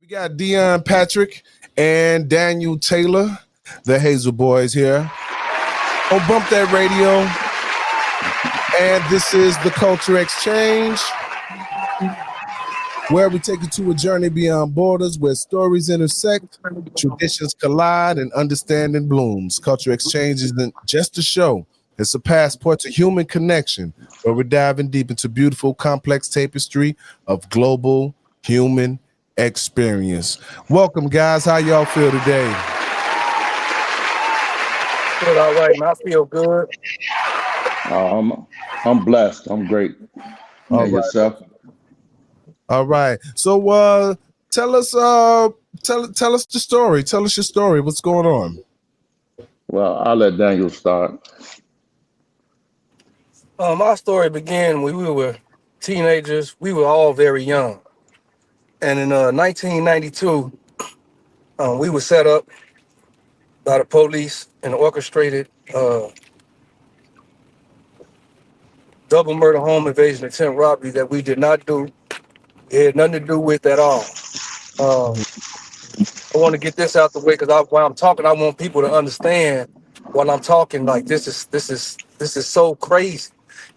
We got Deon Patrick and Daniel Taylor, the Hazel Boyz here on Bump That Radio. And this is the Culture Exchange, where we take you to a journey beyond borders, where stories intersect, traditions collide, and understanding blooms. Culture Exchange isn't just a show. It's a passport to human connection, where we're diving deep into beautiful, complex tapestry of global human experience. Welcome, guys. How y'all feel today? Good, all right, man. I feel good. I'm blessed. I'm great. All And right. yourself? All right. So tell us the story. Tell us your story. What's going on? Well, I'll let Daniel start. My story began when we were teenagers. We were all very young. And in 1992, we were set up by the police and orchestrated double murder, home invasion, attempt robbery that we did not do. It had nothing to do with at all. I want to get this out the way because while I'm talking, I want people to understand while I'm talking. Like this is so crazy.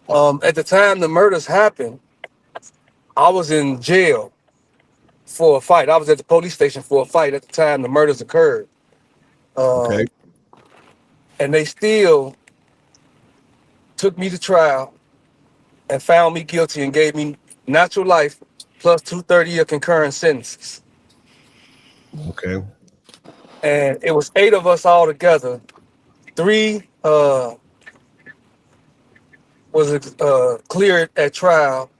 At the time the murders happened, I was in jail for a fight. I was at the police station for a fight at the time the murders occurred. Okay. And they still took me to trial and found me guilty and gave me natural life plus 2 30-year concurrent sentences. Okay. And it was 8 of us all together. 3 was cleared at trial,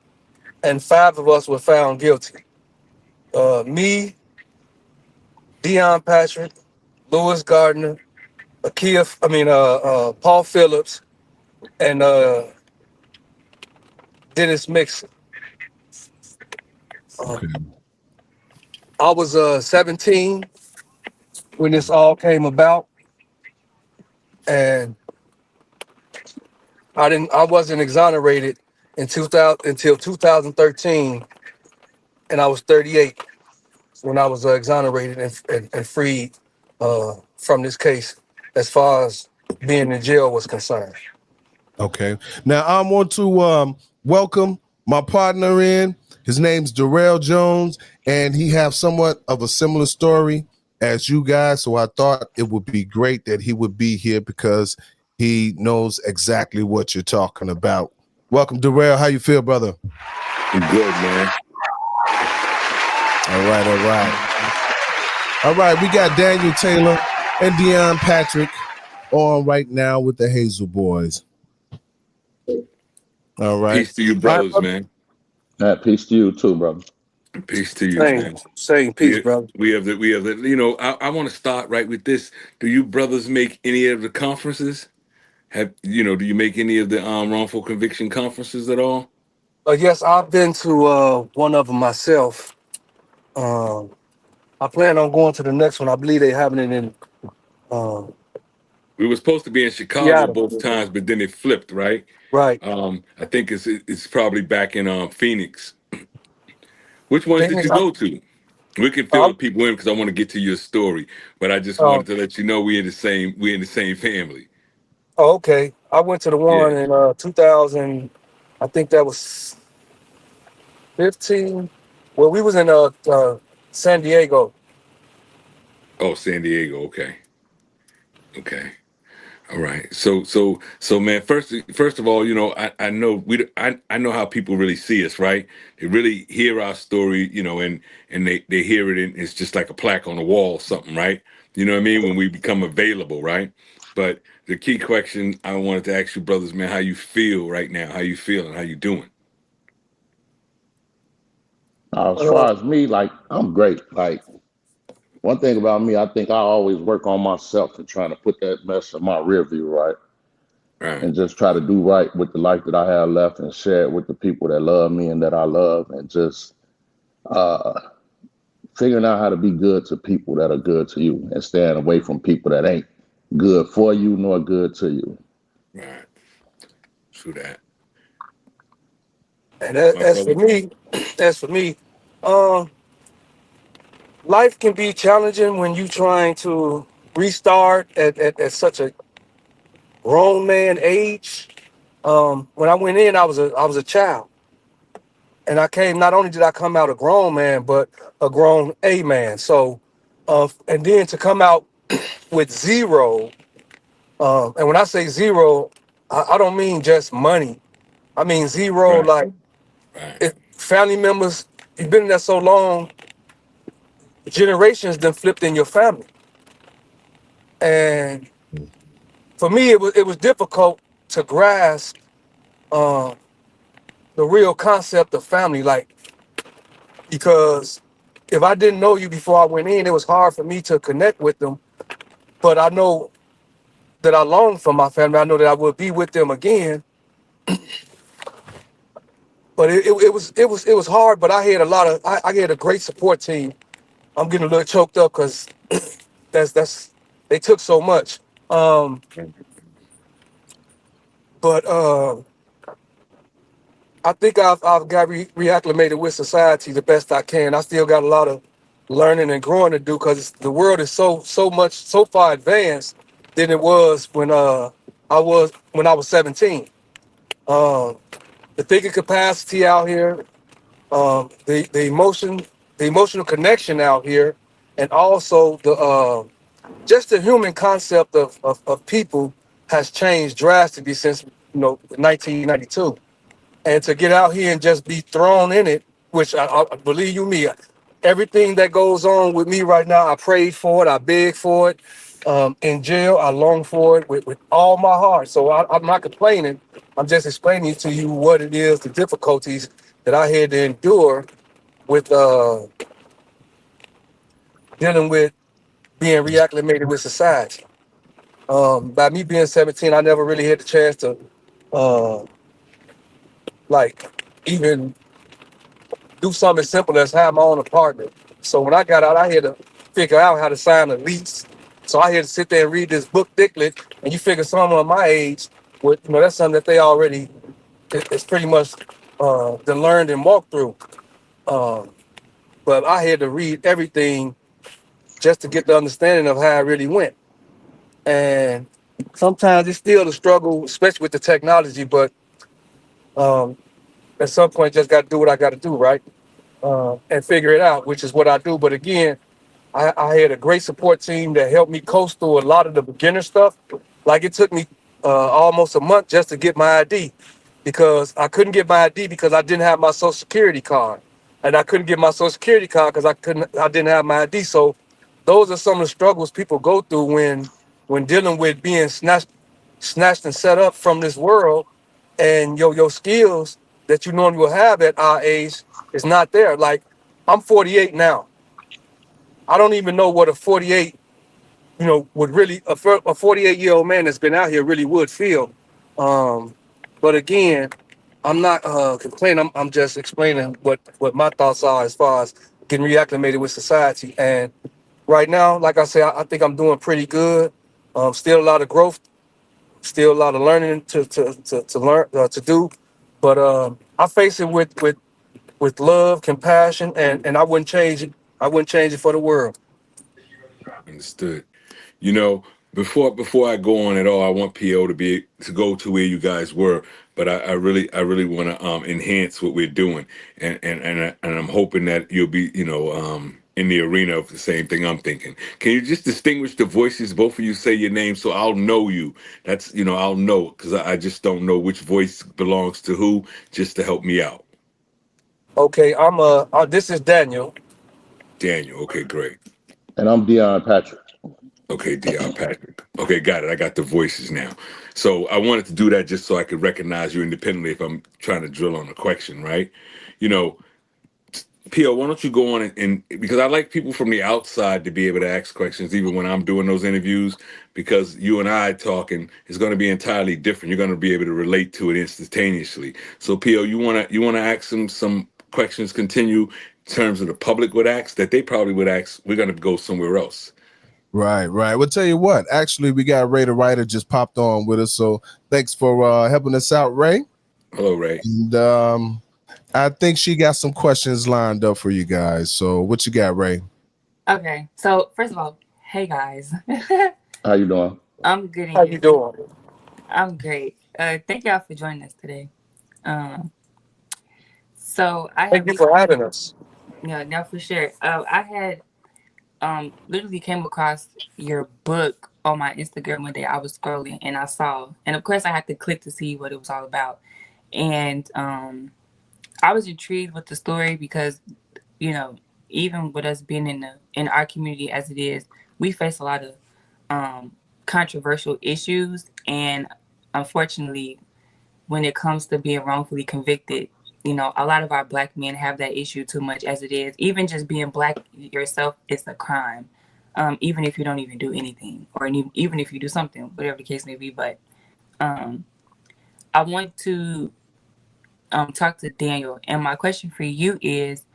and 5 of us were found guilty. Me, Deon Patrick, Lewis Gardner, Paul Phillips, and Dennis Mixon. Okay. I was 17 when this all came about, and I wasn't exonerated until 2013, and I was 38 when I was exonerated and freed from this case as far as being in jail was concerned. Okay. Now I want to welcome my partner in. His name's Darrell Jones, and he have somewhat of a similar story as you guys. So I thought it would be great that he would be here because he knows exactly what you're talking about. Welcome, Darrell. How you feel, brother? I'm good, man. All right. We got Daniel Taylor and Deon Patrick on right now with the Hazel Boyz. All right. Peace to you, brothers, man. Peace to you too, brother. Peace to you, man. Same peace, brother. We have the. You know, I want to start right with this. Do you brothers make any of the conferences? Do you make any of the wrongful conviction conferences at all? Yes, I've been to one of them myself. I plan on going to the next one. I believe they're having it in We were supposed to be in Chicago Seattle. both times, but then it flipped, right? Right. I think it's probably back in Phoenix. Which ones did you go to? We can fill the people in because I want to get to your story, but I just wanted to let you know we're in the same family. Oh, okay. I went to the one in 2000. I think that was 15. Well, we was in San Diego. Oh, San Diego. Okay. All right. So, man. First of all, I know I know how people really see us, right? They really hear our story, and they hear it, and it's just like a plaque on the wall, or something, right? You know what I mean? When we become available, right? But the key question I wanted to ask you, brothers, man, how you feel right now? How you feeling? How you doing? As far as me, like I'm great. Like one thing about me, I think I always work on myself and trying to put that mess in my rear view, right? Right. And just try to do right with the life that I have left and share it with the people that love me and that I love, and just figuring out how to be good to people that are good to you and staying away from people that ain't good for you nor good to you. Right. True that. And as for me, life can be challenging when you trying to restart at such a grown man age. When I went in, I was a child, and I came. Not only did I come out a grown man, but a grown a man. So, and then to come out with zero, and when I say zero, I don't mean just money. I mean zero, Right. like Right. family members. You've been there so long, generations then flipped in your family, and for me, it was difficult to grasp uh, the real concept of family, like because if I didn't know you before I went in, it was hard for me to connect with them. But I know that I long for my family. I know that I will be with them again. But it was hard. But I had a lot of I had a great support team. I'm getting a little choked up because that's they took so much. Um, but I think I've got reacclimated with society the best I can. I still got a lot of learning and growing to do because the world is so far advanced than it was when I was 17. Um, the thinking capacity out here, the emotional connection out here, and also the just the human concept of people has changed drastically since 1992. And to get out here and just be thrown in it, which I believe you me, everything that goes on with me right now, I prayed for it, I begged for it. In jail, I long for it with all my heart. So I'm not complaining. I'm just explaining to you what it is, the difficulties that I had to endure with dealing with being reacclimated with society. By me being 17, I never really had the chance to uh, like even do something as simple as have my own apartment. So when I got out, I had to figure out how to sign a lease. So I had to sit there and read this book thickly, and you figure someone my age, with that's something that they already it's pretty much done learned and walked through. Um, but I had to read everything just to get the understanding of how it really went. And sometimes it's still a struggle, especially with the technology. But um, at some point, just got to do what I got to do, right? And figure it out, which is what I do. But again, I had a great support team that helped me coast through a lot of the beginner stuff. Like it took me almost a month just to get my ID because I couldn't get my ID because I didn't have my social security card. And I couldn't get my social security card because I didn't have my ID. So those are some of the struggles people go through when dealing with being snatched and set up from this world, and your skills that you normally will have at our age is not there. Like I'm 48 now. I don't even know what a 48, would really a 48-year-old man that's been out here really would feel. Um, but again, I'm not complaining. I'm just explaining what my thoughts are as far as getting reacclimated with society. And right now, like I said, I think I'm doing pretty good. Still a lot of growth, still a lot of learning to learn to do. But I face it with love, compassion, and I wouldn't change it. I wouldn't change it for the world. Understood. You know, before I go on at all, I want PO to go to where you guys were, but I really want to enhance what we're doing, and I'm hoping that you'll be in the arena of the same thing I'm thinking. Can you just distinguish the voices? Both of you say your name, so I'll know you. That's I'll know because I just don't know which voice belongs to who, just to help me out. Okay, this is Daniel. Daniel. Okay, great. And I'm Deon Patrick. Okay, Deon Patrick. Okay, got it. I got the voices now. So I wanted to do that just so I could recognize you independently if I'm trying to drill on a question, right? You know, Pio, why don't you go on and because I like people from the outside to be able to ask questions, even when I'm doing those interviews, because you and I talking is going to be entirely different. You're going to be able to relate to it instantaneously. So, Pio, you wanna ask some questions? Continue in terms of the public would ask that they probably would ask. We're going to go somewhere else. Right. We'll tell you what. Actually, we got Ray the writer just popped on with us, so thanks for helping us out, Ray. Hello, Ray. And I think she got some questions lined up for you guys. So, what you got, Ray? Okay. So first of all, hey guys. How you doing? I'm good How and you you. doing? I'm great. Thank y'all for joining us today. Um, so I Thank had you for recently, having us. yeah, no, for sure. I had literally came across your book on my Instagram one day. I was scrolling and I saw, and of course I had to click to see what it was all about. And I was intrigued with the story because you know, even with us being in our community as it is, we face a lot of um, controversial issues, and unfortunately, when it comes to being wrongfully convicted, a lot of our black men have that issue too much as it is. Even just being black yourself is a crime, even if you don't even do anything, or even if you do something, whatever the case may be. But um, I want to talk to Daniel, and my question for you is,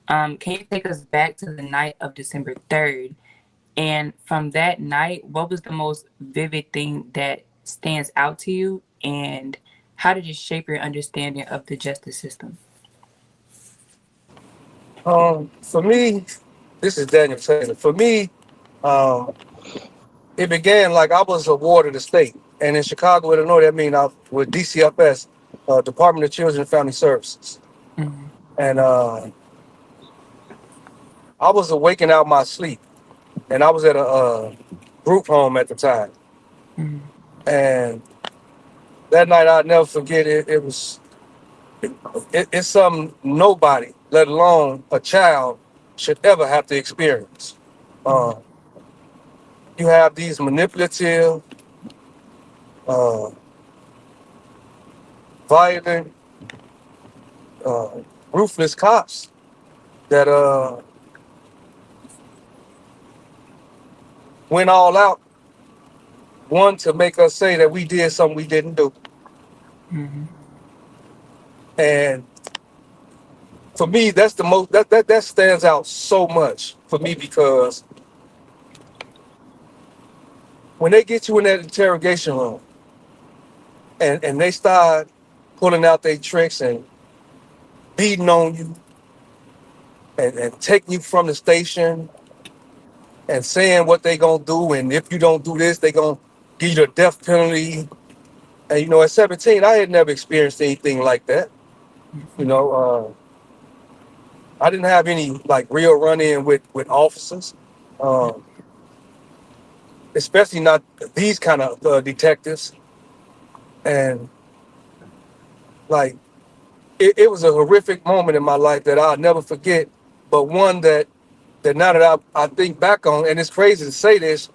can you take us back to the night of December 3rd? And from that night, what was the most vivid thing that stands out to you? And how did it shape your understanding of the justice system? For me, this is Daniel Taylor. For me, um, it began like I was a ward of the state, and in Chicago, Illinois, that means I with DCFS, Department of Children and Family Services, Mm-hmm. and I was awaking out my sleep, and I was at a group home at the time, Mm-hmm. and that night I'll never forget it. It's something nobody, let alone a child, should ever have to experience. Uh, you have these manipulative, uh, violent, uh, ruthless cops that went all out, one to make us say that we did something we didn't do. Mm-hmm. And for me, that's the most that stands out so much for me because when they get you in that interrogation room and they start pulling out their tricks and beating on you and taking you from the station and saying what they gonna do, and if you don't do this, they gonna give you the death penalty. And at 17, I had never experienced anything like that. You know, I didn't have any like real run-in with officers, um, especially not these kind of detectives. And like it was a horrific moment in my life that I'll never forget, but one that now that I think back on, and it's crazy to say this,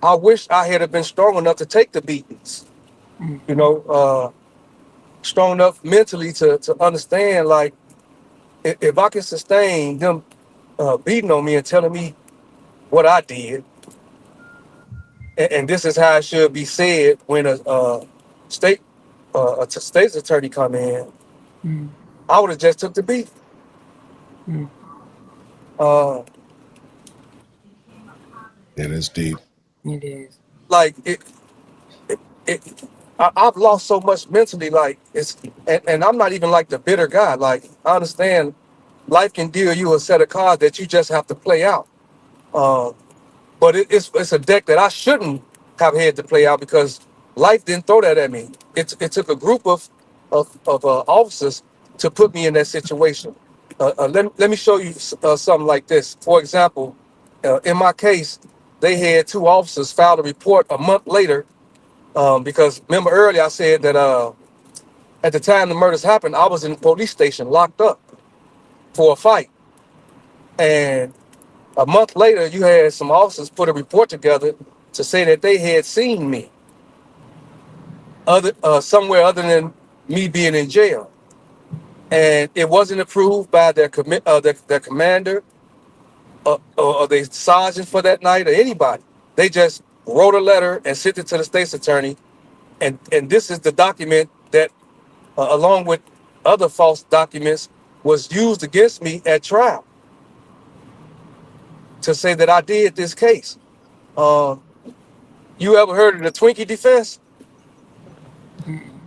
I wish I had been strong enough to take the beatings. You know, strong enough mentally to understand like if I can sustain them beating on me and telling me what I did, and this is how it should be said when state a state's attorney come in, Mm-hmm. I would have just took the beat. Mm-hmm. Uh, It is deep. It is. like it I've lost so much mentally. Like and I'm not even like the bitter guy. Like I understand life can deal you a set of cards that you just have to play out. Um, but it's a deck that I shouldn't have had to play out because life didn't throw that at me. It took a group of officers to put me in that situation. Let me show you something like this. For example, in my case, they had two officers file a report a month later because remember earlier I said that at the time the murders happened, I was in the police station locked up for a fight. And a month later, you had some officers put a report together to say that they had seen me other somewhere other than me being in jail. And it wasn't approved by their commander or the sergeant for that night or anybody. They just wrote a letter and sent it to the state's attorney. And this is the document that along with other false documents, was used against me at trial to say that I did this case. Uh, you ever heard of the Twinkie defense? Mm-hmm.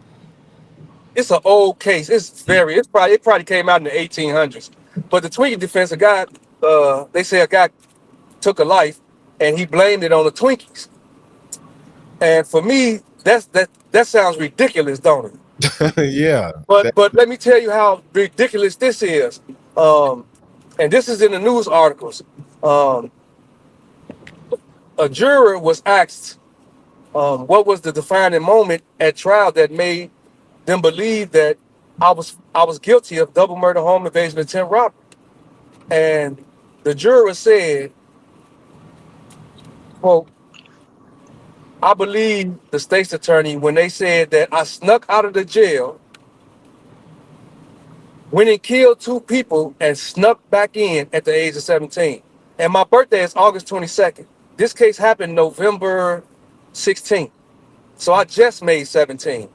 It's an old case. It probably came out in the 1800s. But the Twinkie defense, they say a guy took a life, and he blamed it on the Twinkies. And for me, that sounds ridiculous, don't it? Yeah. But let me tell you how ridiculous this is. And this is in the news articles. Um, a juror was asked what was the defining moment at trial that made them believe that I was guilty of double murder, home invasion, attempt robbery. And the juror said, quote, I believe the state's attorney when they said that I snuck out of the jail, went and killed 2 people, and snuck back in at the age of 17. And my birthday is August 22nd. This case happened November 16th. So I just made 17.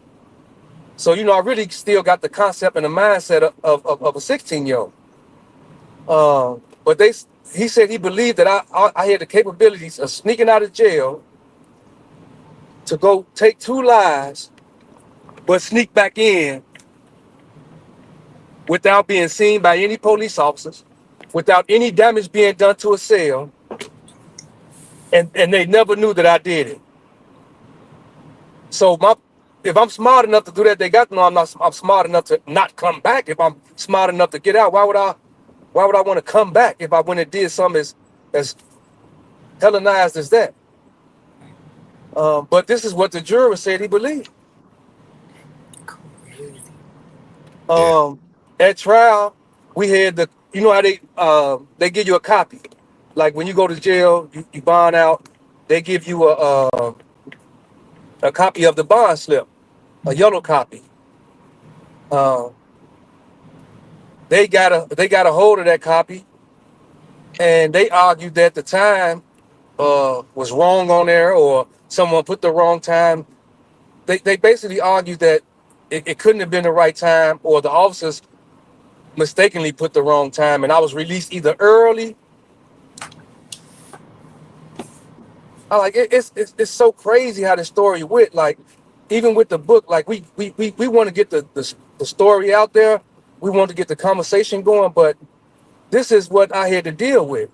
So, I really still got the concept and the mindset of a 16-year-old. But he said he believed that I had the capabilities of sneaking out of jail to go take 2 lives, but sneak back in without being seen by any police officers, without any damage being done to a cell, and they never knew that I did it. So if I'm smart enough to do that, they got to know I'm smart enough to not come back. If I'm smart enough to get out, why would I want to come back if I went and did something as Hellenized as that? But this is what the juror said he believed. At trial, we had how they give you a copy. Like when you go to jail, you bond out, they give you a copy of the bond slip, a yellow copy. They got a hold of that copy, and they argued that the time was wrong on there, or someone put the wrong time. They basically argued that it couldn't have been the right time, or the officers mistakenly put the wrong time, and I was released either early. It's so crazy how the story went. Like, even with the book, like we want to get the story out there. We want to get the conversation going, but this is what I had to deal with.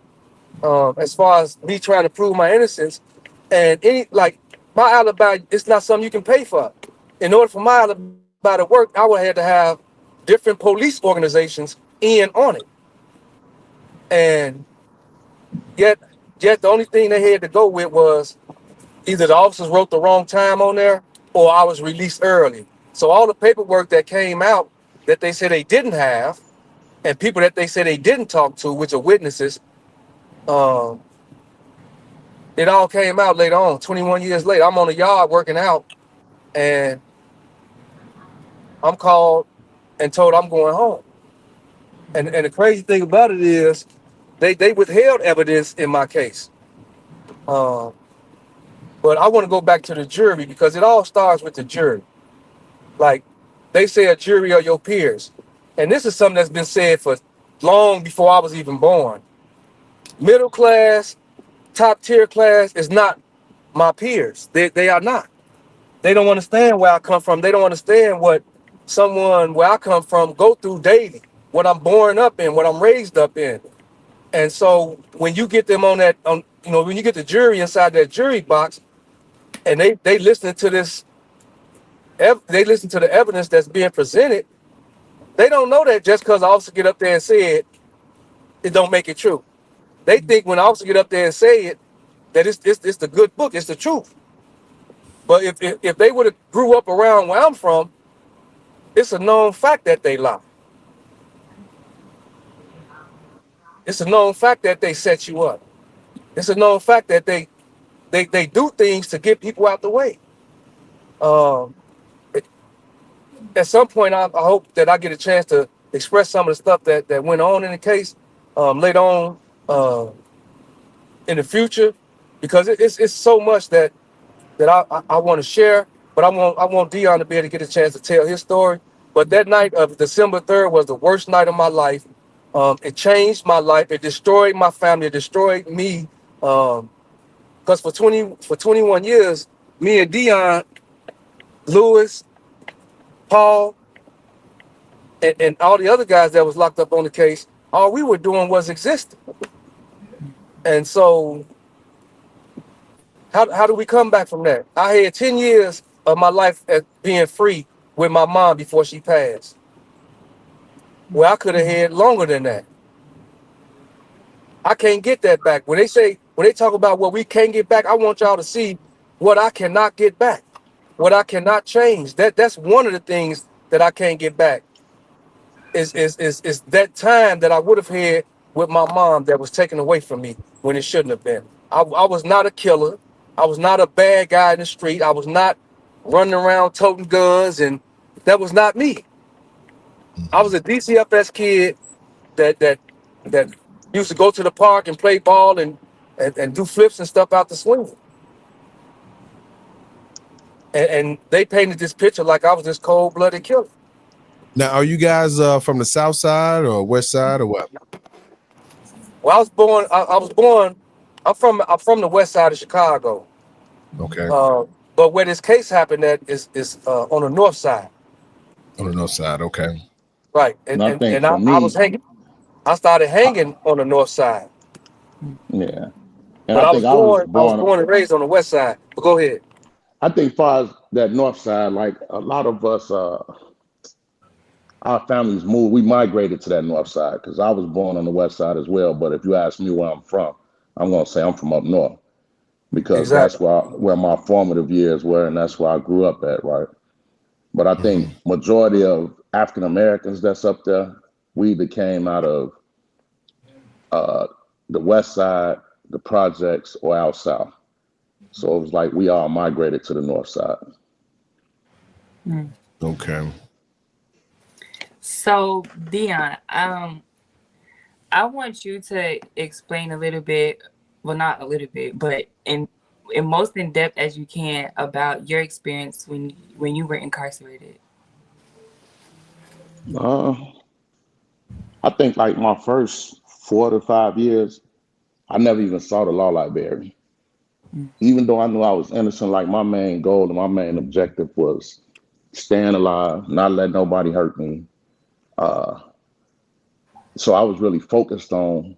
As far as me trying to prove my innocence, and my alibi, it's not something you can pay for. In order for my alibi to work, I would have to have different police organizations in on it. And yet the only thing they had to go with was either the officers wrote the wrong time on there, or I was released early. So all the paperwork that came out that they said they didn't have, and people that they said they didn't talk to, which are witnesses, it all came out later on, 21 years later. I'm on the yard working out, and I'm called and told I'm going home. And the crazy thing about it is they withheld evidence in my case. But I want to go back to the jury, because it all starts with the jury. Like, they say a jury are your peers. And this is something that's been said for long before I was even born. Middle class, top tier class is not my peers. They are not. They don't understand where I come from. They don't understand what someone where I come from go through daily, what I'm born up in, what I'm raised up in. And so when you get them when you get the jury inside that jury box, and they listen to this, they listen to the evidence that's being presented, they don't know that just because the officer get up there and say it don't make it true. They think when the officer get up there and say it, that it's the good book, it's the truth. But if they would have grew up around where I'm from, it's a known fact that they lie. It's a known fact that they set you up. It's a known fact that they do things to get people out the way. At some point, I hope that I get a chance to express some of the stuff that went on in the case later on in the future, because it's so much that I want to share. But I want Deon to be able to get a chance to tell his story. But that night of December 3rd was the worst night of my life. It changed my life. It destroyed my family. It destroyed me. Because for 21 years, me and Deon, Lewis, Paul, and all the other guys that was locked up on the case, all we were doing was existing. And so how do we come back from that? I had 10 years of my life as being free with my mom before she passed. Well, I could have had longer than that. I can't get that back. When they talk about what we can't get back, I want y'all to see what I cannot get back, what I cannot change. That's one of the things that I can't get back. Is that time that I would have had with my mom that was taken away from me when it shouldn't have been. I was not a killer. I was not a bad guy in the street. I was not running around toting guns, and that was not me. I was a DCFS kid that used to go to the park and play ball and do flips and stuff out the swing. And they painted this picture like I was this cold-blooded killer. Now, are you guys from the South Side or West Side or what? Well, I was born. I'm from the West Side of Chicago. Okay. But where this case happened at is on the North Side. On the North Side. Okay. Right. And I think I for me, was hanging. I started hanging on the North Side. yeah. And But I think I was I was born. born and raised on the West Side. But go ahead. I think far as that north side, like a lot of us, our families moved. We migrated to that north side because I was born on the west side as well. But if you ask me where I'm from, I'm gonna say I'm from up north because that's Exactly. where my formative years were, and that's where I grew up at, right? But I think majority of African Americans that's up there, we either came out of the west side, the projects, or out south. So it was like we all migrated to the north side. Okay. So, Deon, I want you to explain a little bit, well, not a little bit, but in most in depth as you can about your experience when you were incarcerated. Uh, I think like my first 4 to 5 years, I never even saw the law library. Even though I knew I was innocent, like my main goal and my main objective was staying alive, not let nobody hurt me. Uh, so I was really focused on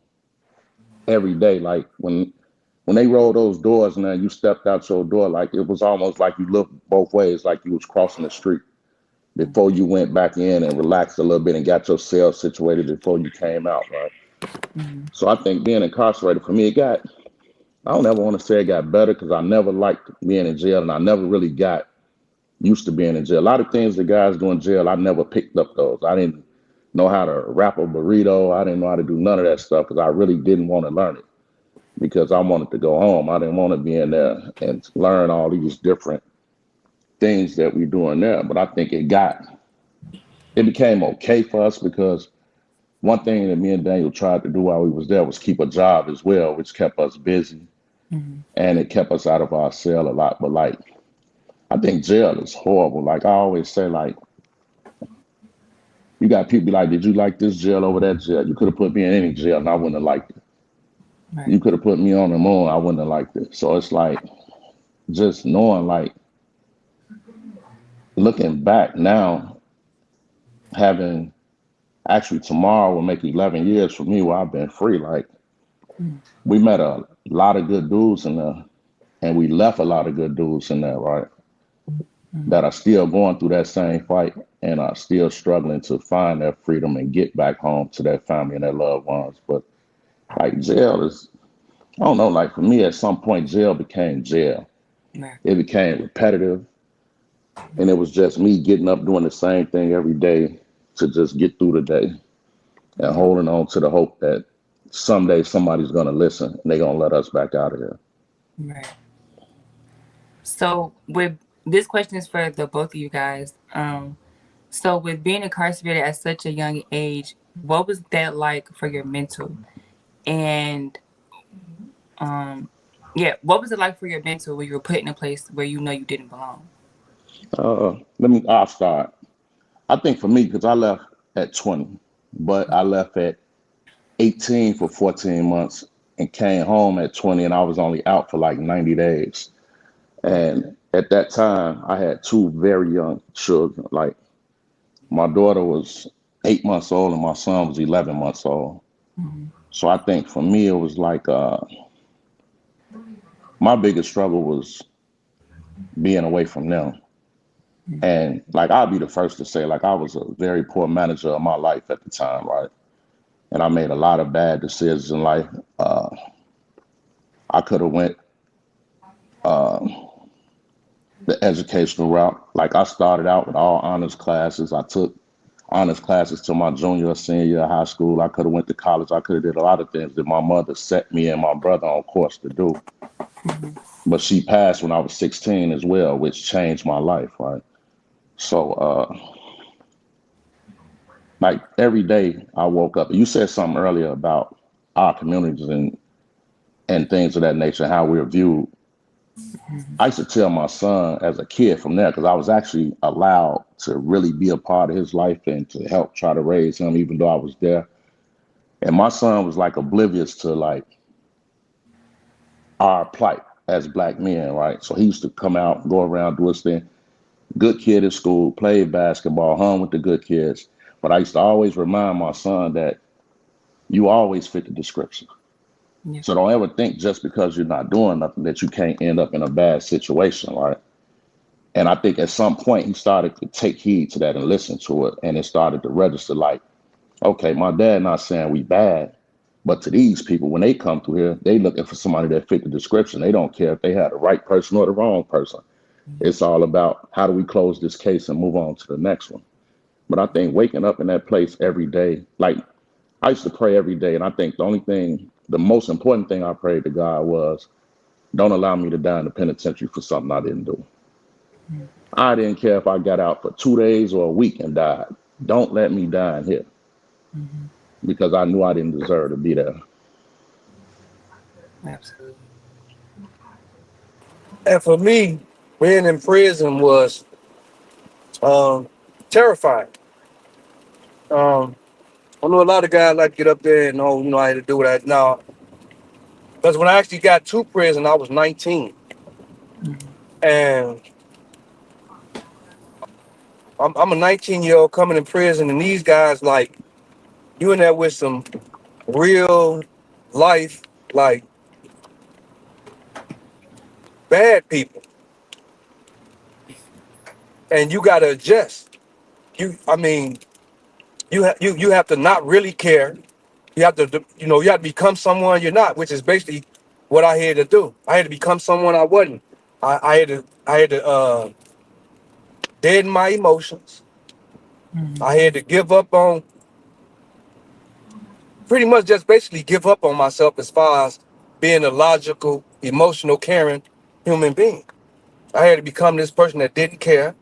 every day. Like when they rolled those doors and then you stepped out your door, like it was almost like you looked both ways, like you was crossing the street before you went back in and relaxed a little bit and got your cell situated before you came out, right? So I think being incarcerated for me, I don't ever want to say it got better because I never liked being in jail and I never really got used to being in jail. A lot of things the guys do in jail, I never picked up those. I didn't know how to wrap a burrito. I didn't know how to do none of that stuff because I really didn't want to learn it because I wanted to go home. I didn't want to be in there and learn all these different things that we do in there. But I think it became okay for us because one thing that me and Daniel tried to do while we was there was keep a job as well, which kept us busy and it kept us out of our cell a lot. But like, I think jail is horrible. Like I always say, like, you got people like, did you like this jail over that jail? You could have put me in any jail and I wouldn't have liked it. Right. You could have put me on the moon, I wouldn't have liked it. So it's like just knowing, like, looking back now, having actually tomorrow will make 11 years for me where I've been free. Like, we met a lot of good dudes in there, and we left a lot of good dudes in there, right? That are still going through that same fight and are still struggling to find their freedom and get back home to their family and their loved ones. But like jail is, I don't know, like for me at some point jail became jail. Right. It became repetitive and it was just me getting up doing the same thing every day to just get through the day and holding on to the hope that someday somebody's gonna listen and they're gonna let us back out of here. Right. So this question is for the both of you guys. So with being incarcerated at such a young age, what was that like for your mental? And what was it like for your mental when you were put in a place where you know you didn't belong? I'll start. I think for me, because I left at 20, but I left at 18 for 14 months and came home at 20 and I was only out for like 90 days. And at that time, I had two very young children. Like my daughter was 8 months old and my son was 11 months old. So I think for me, it was like my biggest struggle was being away from them. And like I'll be the first to say, like I was a very poor manager of my life at the time, right? And I made a lot of bad decisions in life. Uh, I could have went uh, the educational route. Like I started out with all honors classes. I took honors classes till my junior or senior year of high school. I could have went to college. I could have did a lot of things that my mother set me and my brother on course to do. But she passed when I was 16 as well, which changed my life, right? So like every day I woke up. You said something earlier about our communities and things of that nature, how we're viewed. I used to tell my son as a kid from there, because I was actually allowed to really be a part of his life and to help try to raise him, even though I was there. And my son was like oblivious to like our plight as black men, right? So he used to come out, go around, do his thing. Good kid at school, played basketball, hung with the good kids. But I used to always remind my son that you always fit the description. Yeah. So don't ever think just because you're not doing nothing that you can't end up in a bad situation, right? And I think at some point he started to take heed to that and listen to it. And it started to register like, okay, my dad not saying we bad, but to these people, when they come through here, they looking for somebody that fit the description. They don't care if they had the right person or the wrong person. It's all about how do we close this case and move on to the next one. But I think waking up in that place every day, like I used to pray every day. And I think the most important thing I prayed to God was, don't allow me to die in the penitentiary for something I didn't do. I didn't care if I got out for 2 days or a week and died. Don't let me die in here because I knew I didn't deserve to be there. Absolutely. And for me, being in prison was terrifying. Um, I know a lot of guys like to get up there and know how to do that now. Because when I actually got to prison, I was 19, and I'm a 19-year-old coming in prison, and these guys like you in there with some real life like bad people, and you got to adjust. I mean, you have to not really care. You have to you have to become someone you're not, which is basically what I had to do. I had to become someone I wasn't. I had to deaden my emotions. I had to give up on pretty much just basically give up on myself as far as being a logical, emotional, caring human being. I had to become this person that didn't care.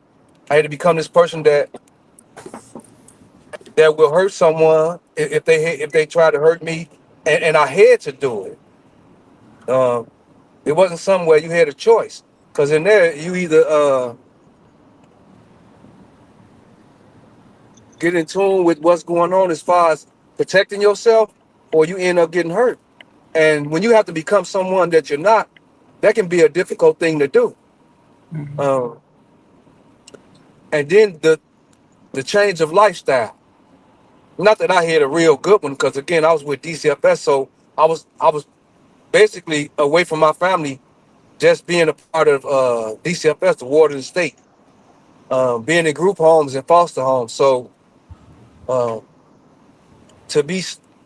I had to become this person that will hurt someone if they try to hurt me, and I had to do it. Um, it wasn't somewhere you had a choice, because in there you either get in tune with what's going on as far as protecting yourself, or you end up getting hurt. And when you have to become someone that you're not, that can be a difficult thing to do. Um, and then the change of lifestyle. Not that I had a real good one, because again I was with DCFS, so I was basically away from my family, just being a part of DCFS, the ward of the state, being in group homes and foster homes. So um, to be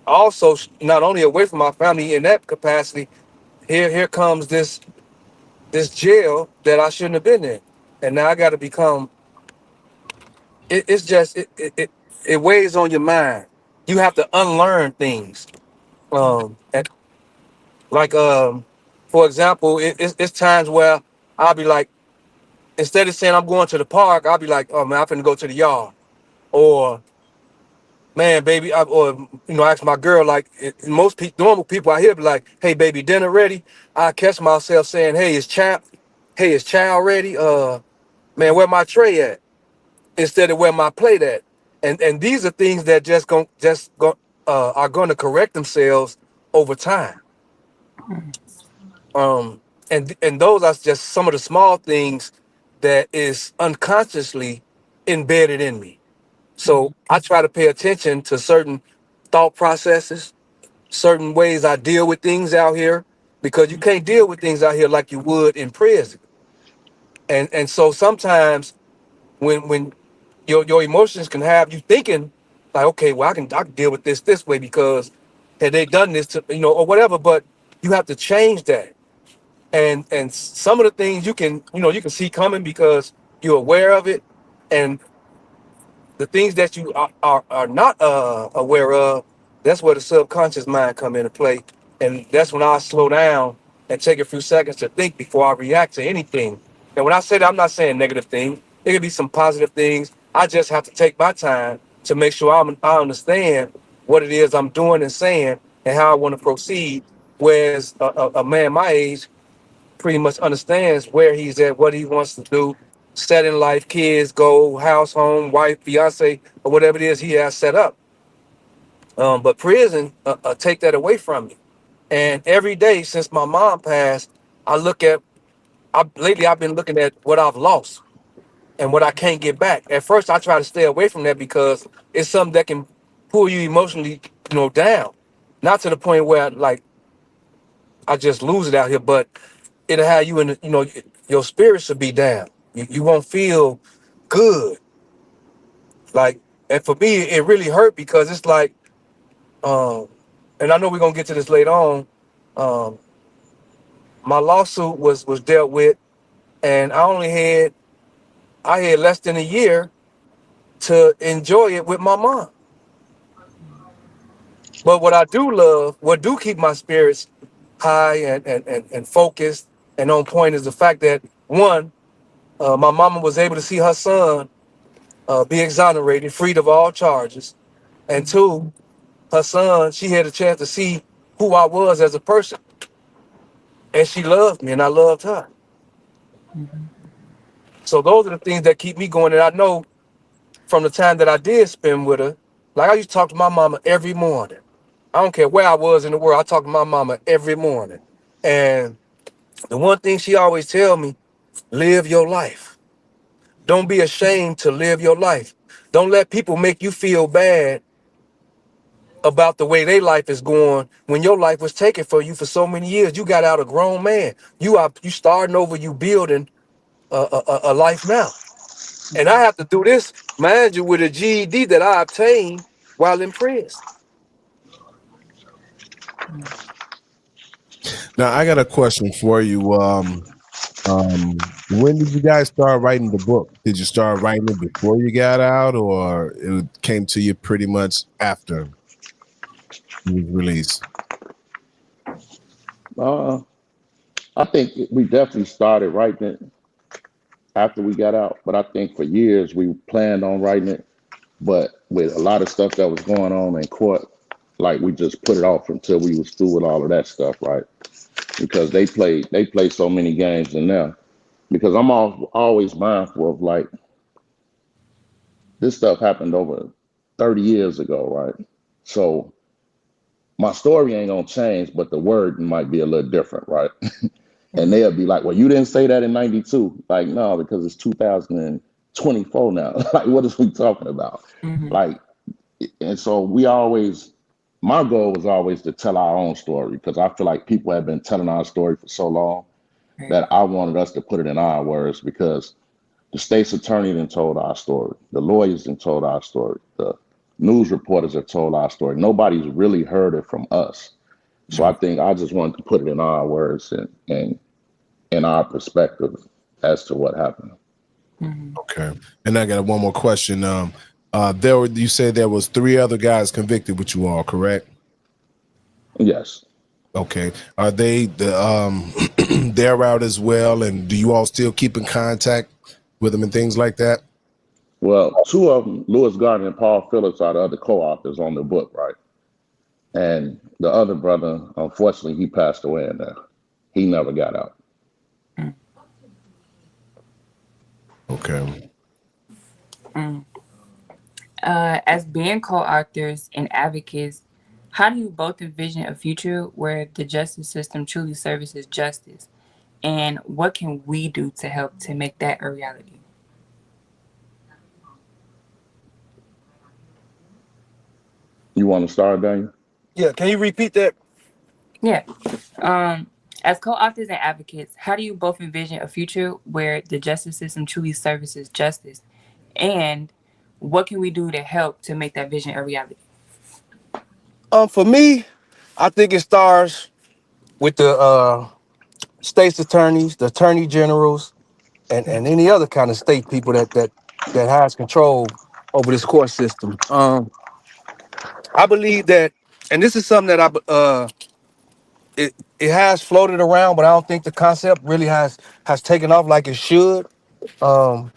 also not only away from my family in that capacity, here comes this jail that I shouldn't have been in, and now I got to become. It's just it weighs on your mind. You have to unlearn things. And like for example, it's times where I'll be like, instead of saying I'm going to the park, I'll be like, oh man, I'm finna go to the yard, or man, baby, or ask my girl like most normal people out here be like, hey, baby, dinner ready? I catch myself saying, hey, is child ready? Man, where my tray at? Instead of where my plate at. And these are things that are going to correct themselves over time. And those are just some of the small things that is unconsciously embedded in me. So I try to pay attention to certain thought processes, certain ways I deal with things out here, because you can't deal with things out here like you would in prison. And so sometimes when your emotions can have you thinking like, okay, well, I can deal with this way because had they done this to, or whatever, but you have to change that. And some of the things you can see coming because you're aware of it, and the things that you are not aware of, that's where the subconscious mind come into play. And that's when I slow down and take a few seconds to think before I react to anything. And when I say that, I'm not saying negative things. It could be some positive things. I just have to take my time to make sure I understand what it is I'm doing and saying and how I want to proceed. Whereas a man my age pretty much understands where he's at, what he wants to do, set in life, kids, goal, house, home, wife, fiance, or whatever it is he has set up. But prison take that away from me. And every day since my mom passed, I look at. Lately I've been looking at what I've lost and what I can't get back. At first I try to stay away from that because it's something that can pull you emotionally, down. Not to the point where like I just lose it out here, but it'll have you in your spirit should be down. You won't feel good. Like, and for me, it really hurt because it's like, um, and I know we're gonna get to this later on. Um, my lawsuit was dealt with, and I had less than a year to enjoy it with my mom. But what I do love, what do keep my spirits high and focused and on point is the fact that one, my mama was able to see her son be exonerated, freed of all charges. And two, her son, she had a chance to see who I was as a person. And she loved me and I loved her. So those are the things that keep me going. And I know from the time that I did spend with her, like I used to talk to my mama every morning. I don't care where I was in the world, I talk to my mama every morning. And the one thing she always tell me, live your life. Don't be ashamed to live your life. Don't let people make you feel bad about the way their life is going when your life was taken for you for so many years. You got out a grown man. You starting over, you building a life now. And I have to do this, mind you, with a GED that I obtained while in prison. Now I got a question for you. When did you guys start writing the book? Did you start writing it before you got out, or it came to you pretty much after it was released? Uh, I think we definitely started writing it after we got out, but I think for years we planned on writing it. But with a lot of stuff that was going on in court, like we just put it off until we was through with all of that stuff, right? Because they play so many games in there. Because I'm always mindful of like this stuff happened over 30 years ago, right? So my story ain't gonna change, but the word might be a little different, right? And they'll be like, well, you didn't say that in 92. Like, no, because it's 2024 now. Like, what is we talking about? Mm-hmm. Like, and so my goal was always to tell our own story because I feel like people have been telling our story for so long Right. that I wanted us to put it in our words because the state's attorney then told our story. The lawyers then told our story. The news reporters have told our story. Nobody's really heard it from us. So I think I just wanted to put it in our words and in our perspective as to what happened. Mm-hmm. Okay. And I got one more question. You said there was 3 other guys convicted with you all, correct? Yes. Okay. Are they they're out as well? And do you all still keep in contact with them and things like that? Well, 2 of them, Lewis Gardner and Paul Phillips, are the other co-authors on the book, right? And the other brother, unfortunately, he passed away in there. He never got out. Okay. As being co-authors and advocates, how do you both envision a future where the justice system truly services justice? And what can we do to help to make that a reality? You want to start, Daniel? Yeah, can you repeat that? Yeah. Um, as co-authors and advocates, how do you both envision a future where the justice system truly services justice, and what can we do to help to make that vision a reality? For me, I think it starts with the state's attorneys, the attorney generals, and any other kind of state people that has control over this court system. I believe that, and this is something that it has floated around, but I don't think the concept really has taken off like it should. Um,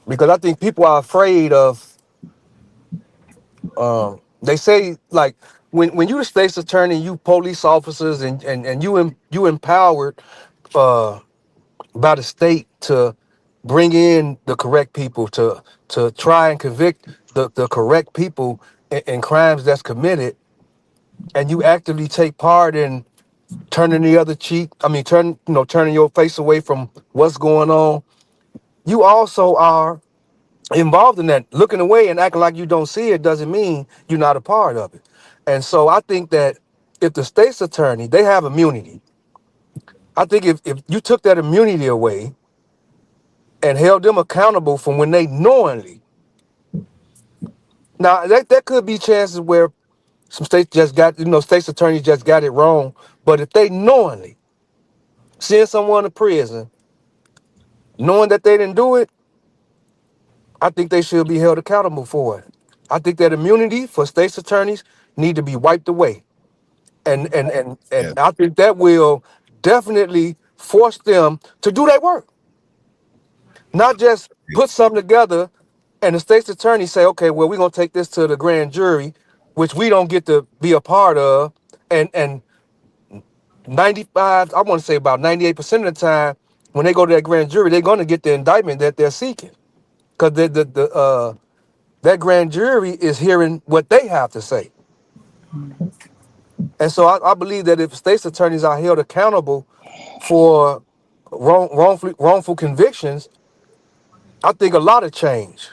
because I think people are afraid of. They say like when you the state's attorney, you police officers, and you empowered uh, by the state to bring in the correct people to try and convict the correct people in crimes that's committed, and you actively take part in turning the other cheek. I mean, turning your face away from what's going on. You also are involved in that. Looking away and acting like you don't see it doesn't mean you're not a part of it. And so I think that if the state's attorney, they have immunity. I think if you took that immunity away and held them accountable from when they knowingly, now that could be chances where some states just got, state's attorneys just got it wrong. But if they knowingly send someone to prison, knowing that they didn't do it, I think they should be held accountable for it. I think that immunity for state's attorneys need to be wiped away. And Yeah. I think that will definitely force them to do their work, not just put something together and the state's attorney say, okay, well, we're gonna take this to the grand jury, which we don't get to be a part of, and 95, I want to say about 98% of the time, when they go to that grand jury, they're gonna get the indictment that they're seeking, because that grand jury is hearing what they have to say. And so I believe that if state's attorneys are held accountable for wrongful convictions, I think a lot of change.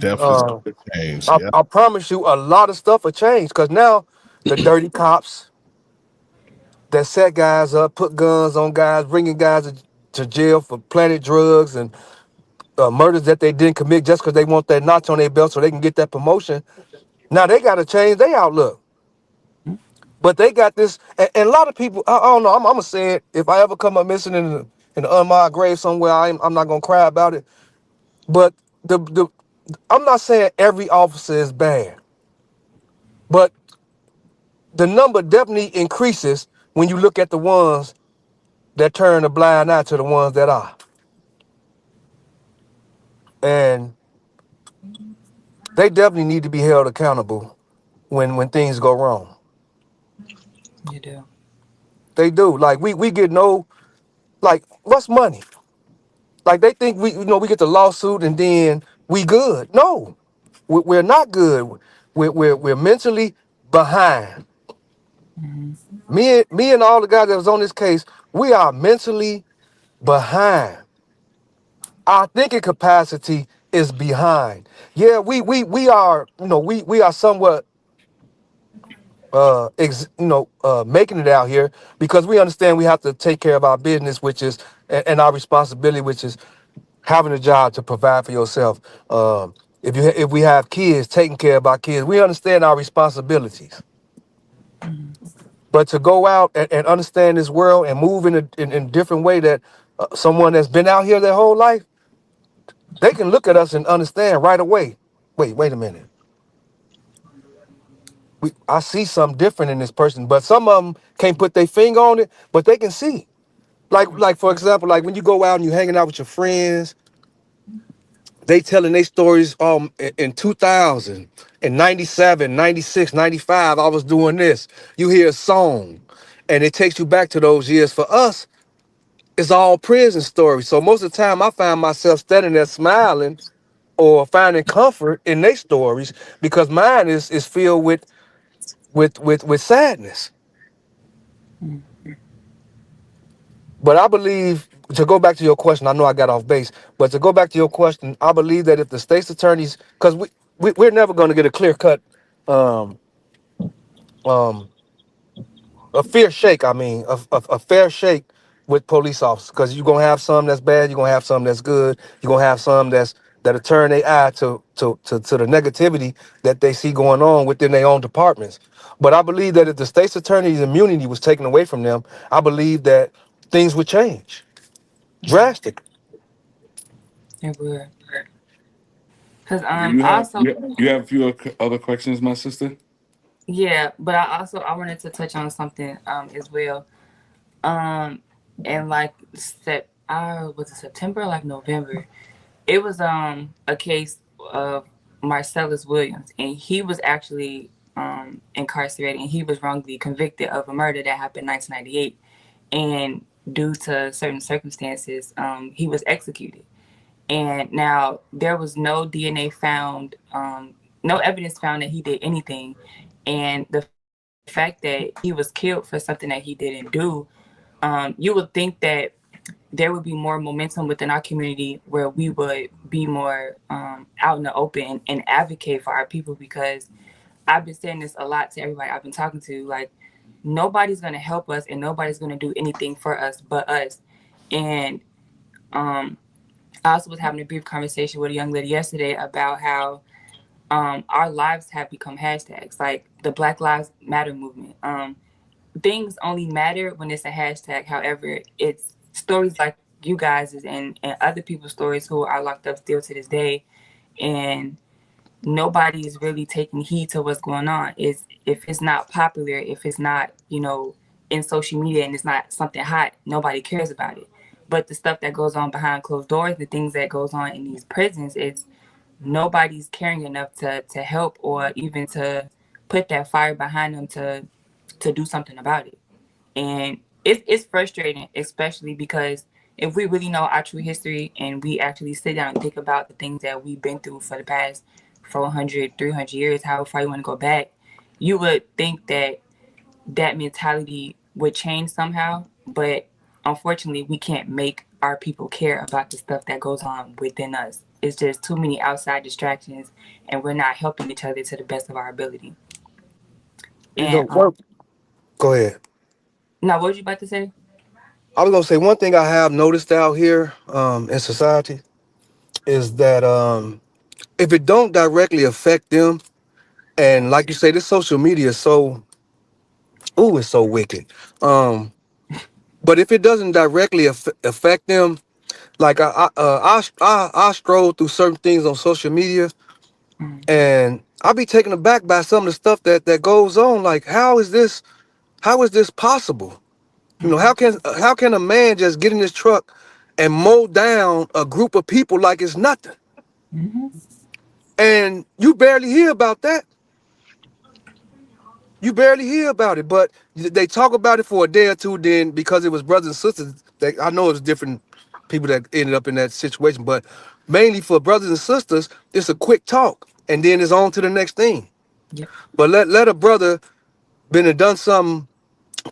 Definitely Uh, something changed. I, Yeah. I promise you, a lot of stuff will change because now the dirty cops that set guys up, put guns on guys, bringing guys to jail for planted drugs and murders that they didn't commit just because they want that notch on their belt so they can get that promotion. Now they got to change their outlook. But they got this, and a lot of people. I don't know. I'm gonna say it. If I ever come up missing in an unmarked grave somewhere, I'm not gonna cry about it. But the I'm not saying every officer is bad, but the number definitely increases when you look at the ones that turn a blind eye to the ones that are, and they definitely need to be held accountable when things go wrong. You do. They do. Like we get no, like, what's money? Like they think we get the lawsuit and then we good. No, we're not good. We're mentally behind. Me and all the guys that was on this case, we are mentally behind. Our thinking capacity is behind. Yeah, we are, we are somewhat making it out here because we understand we have to take care of our business, which is and our responsibility, which is having a job to provide for yourself. If we have kids, taking care of our kids, we understand our responsibilities. But to go out and understand this world and move in a different way that someone that's been out here their whole life, they can look at us and understand right away. Wait a minute. I see something different in this person, but some of them can't put their finger on it, but they can see. Like for example, like when you go out and you're hanging out with your friends, they telling their stories in 2000 and 97, 96, 95, I was doing this. You hear a song and it takes you back to those years. For us, it's all prison stories. So most of the time I find myself standing there smiling or finding comfort in their stories because mine is filled with sadness. But I believe, to go back to your question, I know I got off base, but to go back to your question, I believe that if the state's attorneys, because we're never going to get a clear cut um, a fair shake. I mean, a fair shake with police officers, because you're gonna have some that's bad, you're gonna have some that's good, you're gonna have some that'll turn their eye to the negativity that they see going on within their own departments. But I believe that if the state's attorney's immunity was taken away from them, I believe that things would change drastically. It would. Cause You have also, you have a few other questions, my sister. yeah, but I wanted to touch on something as well. Um and like was it September, like November? It was a case of Marcellus Williams, and he was actually incarcerated, and he was wrongly convicted of a murder that happened in 1998, and due to certain circumstances, he was executed. And now there was no DNA found, no evidence found that he did anything. And the fact that he was killed for something that he didn't do, you would think that there would be more momentum within our community where we would be more out in the open and advocate for our people, because I've been saying this a lot to everybody I've been talking to. Like, nobody's going to help us and nobody's going to do anything for us but us. And um, I also was having a brief conversation with a young lady yesterday about how our lives have become hashtags, like the Black Lives Matter movement. Things only matter when it's a hashtag. However, it's stories like you guys and other people's stories who are locked up still to this day, and nobody is really taking heed to what's going on. Is if it's not popular, if it's not, in social media and it's not something hot, nobody cares about it. But the stuff that goes on behind closed doors, the things that goes on in these prisons, it's nobody's caring enough to help or even to put that fire behind them to do something about it. And it's frustrating, especially because if we really know our true history and we actually sit down and think about the things that we've been through for the past 400, 300 years, however far you want to go back, you would think that that mentality would change somehow. But unfortunately, we can't make our people care about the stuff that goes on within us. It's just too many outside distractions, and we're not helping each other to the best of our ability. You know And what? Go ahead. now, what was you about to say? I was gonna say one thing I have noticed out here in society is that if it don't directly affect them, and like you say, this social media is so, ooh, it's so wicked. Um, but if it doesn't directly affect them, like I stroll through certain things on social media, Mm-hmm. and I be taken aback by some of the stuff that goes on. Like, how is this possible? You know, how can a man just get in his truck and mow down a group of people like it's nothing? Mm-hmm. And you barely hear about that. You barely hear about it, but they talk about it for a day or two. Then, because it was brothers and sisters, I know it's different people that ended up in that situation, but mainly for brothers and sisters, it's a quick talk, and then it's on to the next thing. Yep. But let a brother been and done something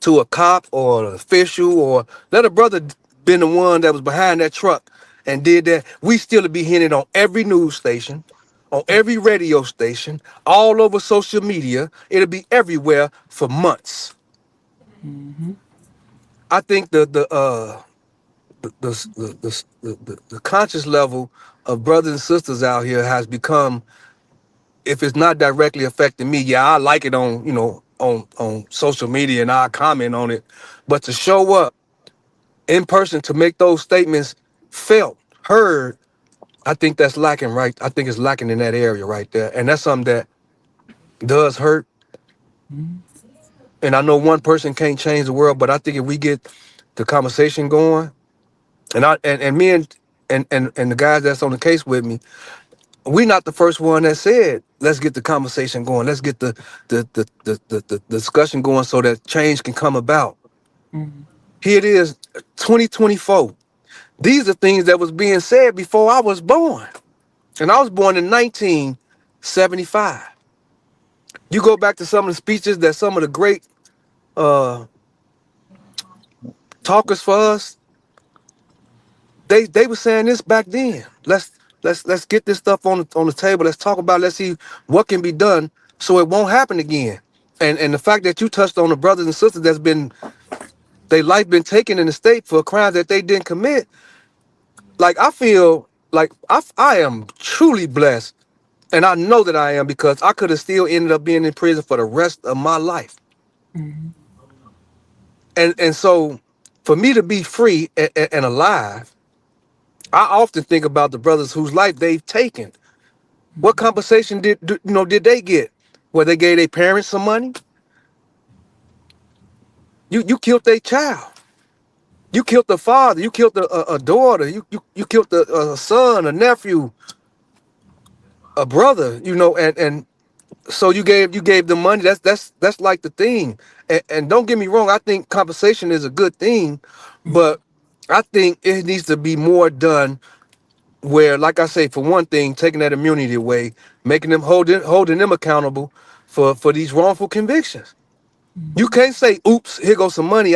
to a cop or an official, or let a brother been the one that was behind that truck and did that, we still be hearing it on every news station, on Yep. every radio station, all over social media. It'll be everywhere for months. Mm-hmm. I think the conscious level of brothers and sisters out here has become, if it's not directly affecting me, yeah, I like it on, on social media and I comment on it, but to show up in person to make those statements felt, heard, I think that's lacking, right? I think it's lacking in that area right there. And that's something that does hurt. Mm-hmm. And I know one person can't change the world, but I think if we get the conversation going, and me and the guys that's on the case with me, we not the first one that said, let's get the conversation going. Let's get the discussion going so that change can come about. Mm-hmm. Here it is, 2024. These are things that was being said before I was born. And I was born in 1975. You go back to some of the speeches that some of the great uh, talkers for us, they were saying this back then. Let's get this stuff on the table. Let's talk about it. Let's see what can be done so it won't happen again. And the fact that you touched on the brothers and sisters that's been their life been taken in the state for crimes that they didn't commit, like I feel like I am truly blessed, and I know that I am because I could have still ended up being in prison for the rest of my life. Mm-hmm. And so for me to be free and alive, I often think about the brothers whose life they've taken. What compensation did they get? Where they gave their parents some money? You killed their child. You killed the father. You killed a daughter. You killed a son, a nephew, a brother. And so you gave them money. That's like the thing. And don't get me wrong. I think compensation is a good thing, but I think it needs to be more done. Where, like I say, for one thing, taking that immunity away, making them holding them accountable for these wrongful convictions. You can't say, "Oops, here goes some money.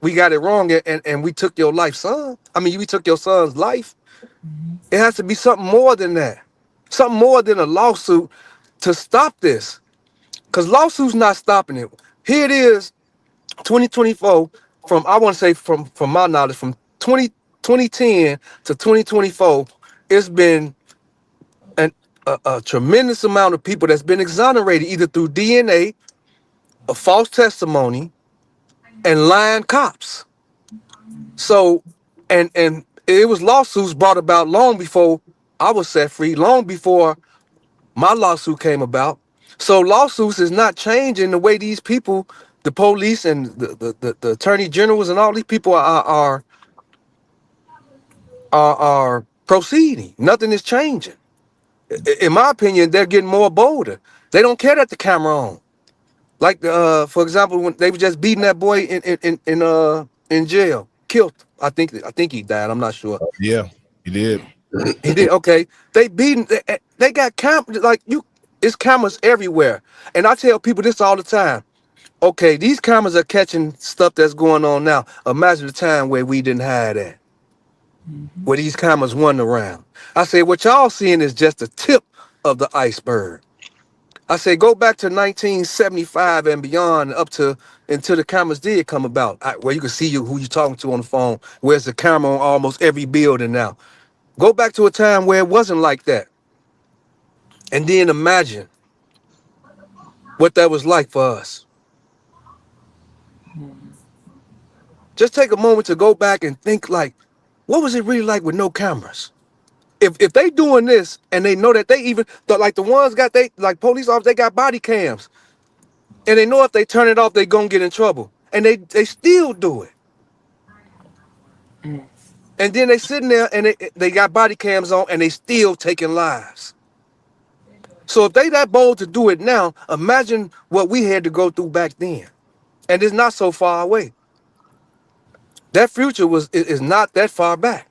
We got it wrong, and we took your life, son. I mean, we took your son's life." It has to be something more than that, something more than a lawsuit to stop this. Because lawsuits not stopping it. Here it is, 2024. From I want to say from my knowledge, from 2010 to 2024, it's been a tremendous amount of people that's been exonerated either through DNA, a false testimony, and lying cops. So, and it was lawsuits brought about long before I was set free, long before my lawsuit came about. So lawsuits is not changing the way these people, the police and the attorney generals and all these people are proceeding. Nothing is changing. In my opinion, they're getting more bolder. They don't care that the camera on. Like for example, when they were just beating that boy in jail, killed. I think he died. I'm not sure. Yeah, he did. He did. Okay, they beating. They got cameras. Like you, it's cameras everywhere. And I tell people this all the time. Okay, these cameras are catching stuff that's going on now. Imagine the time where we didn't have that, where these cameras wasn't around. I say what y'all seeing is just the tip of the iceberg. I say go back to 1975 and beyond, up to until the cameras did come about, where you can see who you talking to on the phone. Where's the camera on almost every building now? Go back to a time where it wasn't like that, and then imagine what that was like for us. Just take a moment to go back and think like, what was it really like with no cameras? If they doing this and they know that they even like the ones got they like police officers, they got body cams, and they know if they turn it off, they gonna get in trouble, and they still do it. And then they sitting there and they got body cams on and they still taking lives. So if they that bold to do it now, imagine what we had to go through back then. And it's not so far away. That future is not that far back.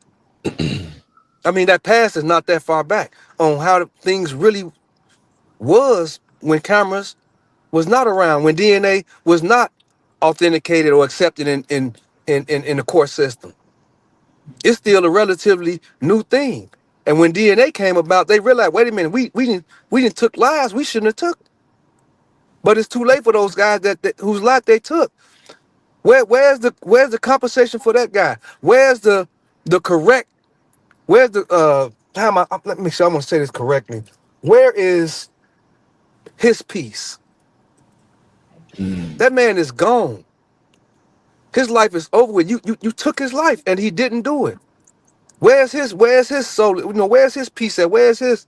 I mean, that past is not that far back on how things really was when cameras was not around, when DNA was not authenticated or accepted in the court system. It's still a relatively new thing. And when DNA came about, they realized, wait a minute, we didn't took lives we shouldn't have took. But it's too late for those guys that whose life they took. Where's the compensation for that guy? Where's the correct? Where's the how am I? Let me make sure I'm gonna say this correctly. Where is his peace? That man is gone. His life is over with. You took his life and he didn't do it. Where's his soul? Where's his peace at? Where's his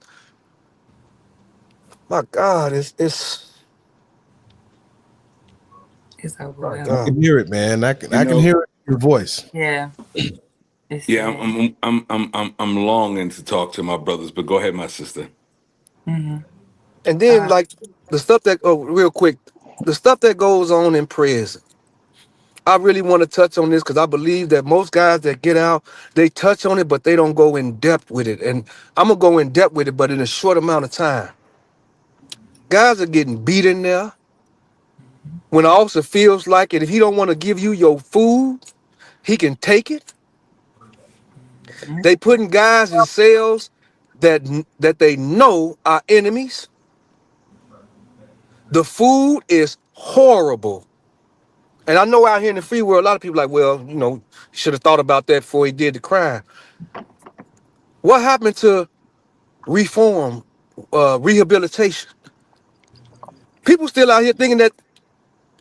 my God, it's It's my I overwhelming. God. can hear it, man. I You can know, hear it in your voice. Yeah, it's yeah, sad. I'm longing to talk to my brothers, but go ahead, my sister. Mm-hmm. And then like the stuff that real quick, the stuff that goes on in prison. I really want to touch on this because I believe that most guys that get out, they touch on it, but they don't go in depth with it. And I'm gonna go in depth with it, but in a short amount of time. Guys are getting beat in there. When an officer feels like it, if he don't want to give you your food, he can take it. They putting guys in cells that they know are enemies. The food is horrible. And I know out here in the free world, a lot of people like, well, you know, he should have thought about that before he did the crime. What happened to reform, rehabilitation? People still out here thinking that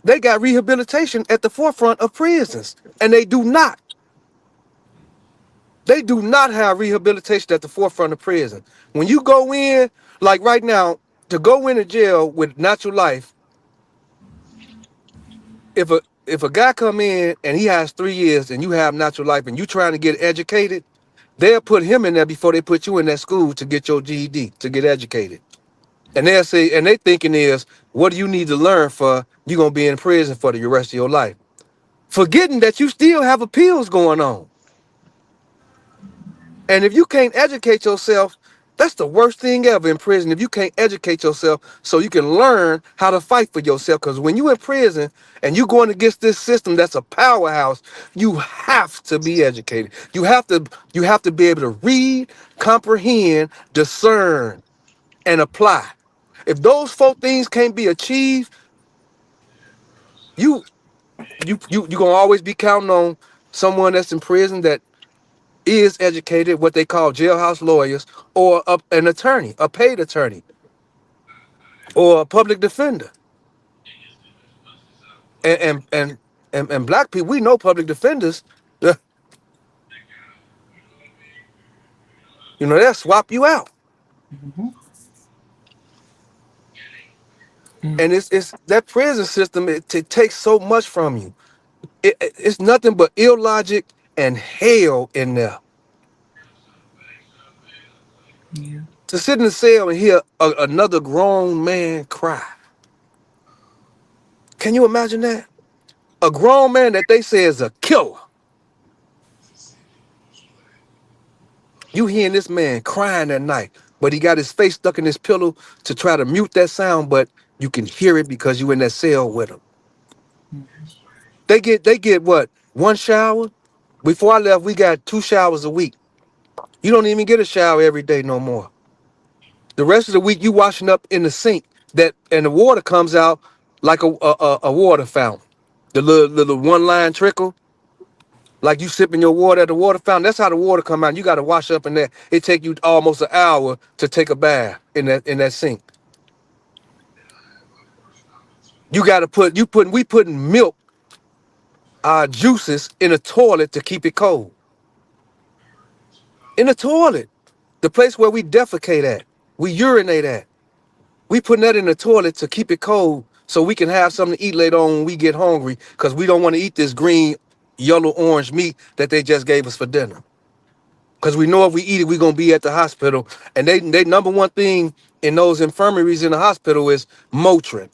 they got rehabilitation at the forefront of prisons, and they do not. They do not have rehabilitation at the forefront of prison. When you go in, like right now, to go into jail with natural life, if a guy come in and he has 3 years and you have natural life and you trying to get educated, they'll put him in there before they put you in that school to get your GED, to get educated. And they'll say, and they thinking is, what do you need to learn for you're gonna be in prison for the rest of your life? Forgetting that you still have appeals going on. And if you can't educate yourself, that's the worst thing ever in prison. If you can't educate yourself so you can learn how to fight for yourself. Because when you're in prison and you're going against this system that's a powerhouse, you have to be educated. You have to be able to read, comprehend, discern, and apply. If those 4 things can't be achieved, you gonna always be counting on someone that's in prison that is educated, what they call jailhouse lawyers, or an attorney, a paid attorney, or a public defender. And black people, we know public defenders, uh, they'll swap you out. And it's that prison system, it takes so much from you. It's nothing but illogic and hell in there. Yeah. To sit in the cell and hear another grown man cry. Can you imagine that? A grown man that they say is a killer. You hearing this man crying at night, but he got his face stuck in his pillow to try to mute that sound, but you can hear it because you in that cell with him. They get what? 1 shower? Before I left, we got 2 showers a week. You don't even get a shower every day no more. The rest of the week you washing up in the sink and the water comes out like a water fountain. The little 1-line trickle. Like you sipping your water at the water fountain. That's how the water come out. You got to wash up in there. It take you almost an hour to take a bath in that sink. You got to we putting milk, juices in a toilet to keep it cold. In the toilet, the place where we defecate at, we urinate at. We putting that in the toilet to keep it cold so we can have something to eat later on when we get hungry because we don't want to eat this green, yellow, orange meat that they just gave us for dinner. Because we know if we eat it, we're going to be at the hospital. And they number one thing in those infirmaries in the hospital is Motrin.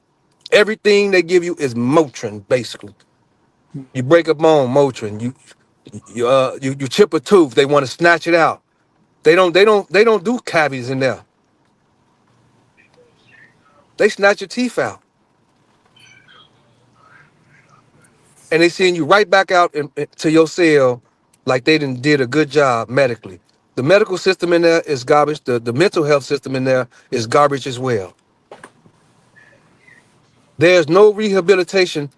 Everything they give you is Motrin, basically. You break a bone, Motrin. You chip a tooth, they want to snatch it out. They don't do cavities in there. They snatch your teeth out. And they send you right back out to your cell like they did a good job medically. The medical system in there is garbage. The mental health system in there is garbage as well. There's no rehabilitation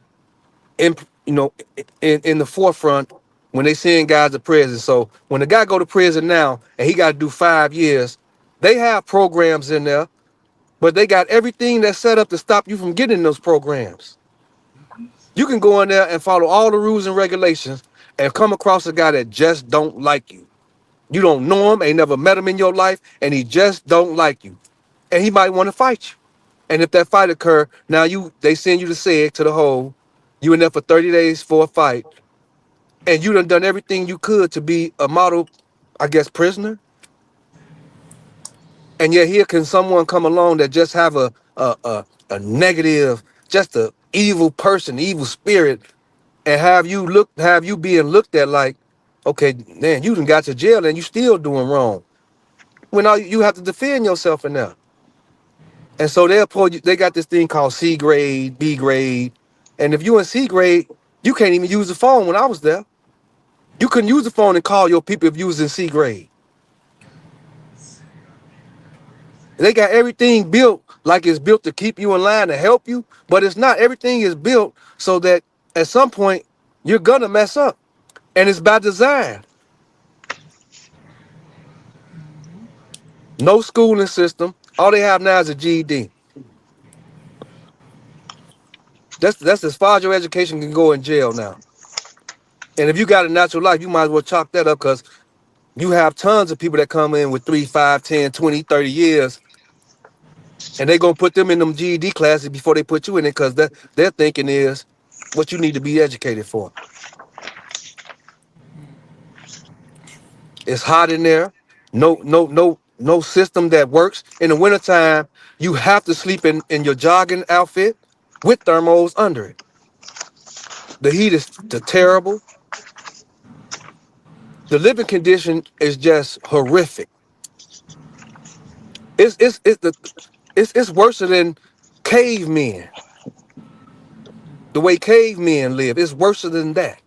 in in the forefront when they send guys to prison. So when the guy go to prison now and he got to do 5 years, they have programs in there, but they got everything that's set up to stop you from getting those programs. You can go in there and follow all the rules and regulations and come across a guy that just don't like you. You don't know him, ain't never met him in your life, and he just don't like you. And he might want to fight you. And if that fight occur, now they send you to SEG, to the hole. You in there for 30 days for a fight. And you done everything you could to be a model, I guess, prisoner. And yet here can someone come along that just have a negative, just a evil person, evil spirit, and have you being looked at like, okay, man, you done got to jail and you still doing wrong. When all you have to defend yourself in there. And so they got this thing called C grade, B grade. And if you in C grade, you can't even use the phone. When I was there, you couldn't use the phone and call your people if you was in C grade. They got everything built like it's built to keep you in line to help you, but it's not. Everything is built so that at some point you're gonna mess up, and it's by design. No schooling system. All they have now is a GED. That's as far as your education can go in jail now. And if you got a natural life, you might as well chalk that up because you have tons of people that come in with 3, 5, 10, 20, 30 years, and they're going to put them in them GED classes before they put you in it because their thinking is what you need to be educated for. It's hot in there. No system that works. In the wintertime, you have to sleep in your jogging outfit with thermals under it. The heat is terrible. The living condition is just horrific. It's worse than cavemen. The way cavemen live, it's worse than that.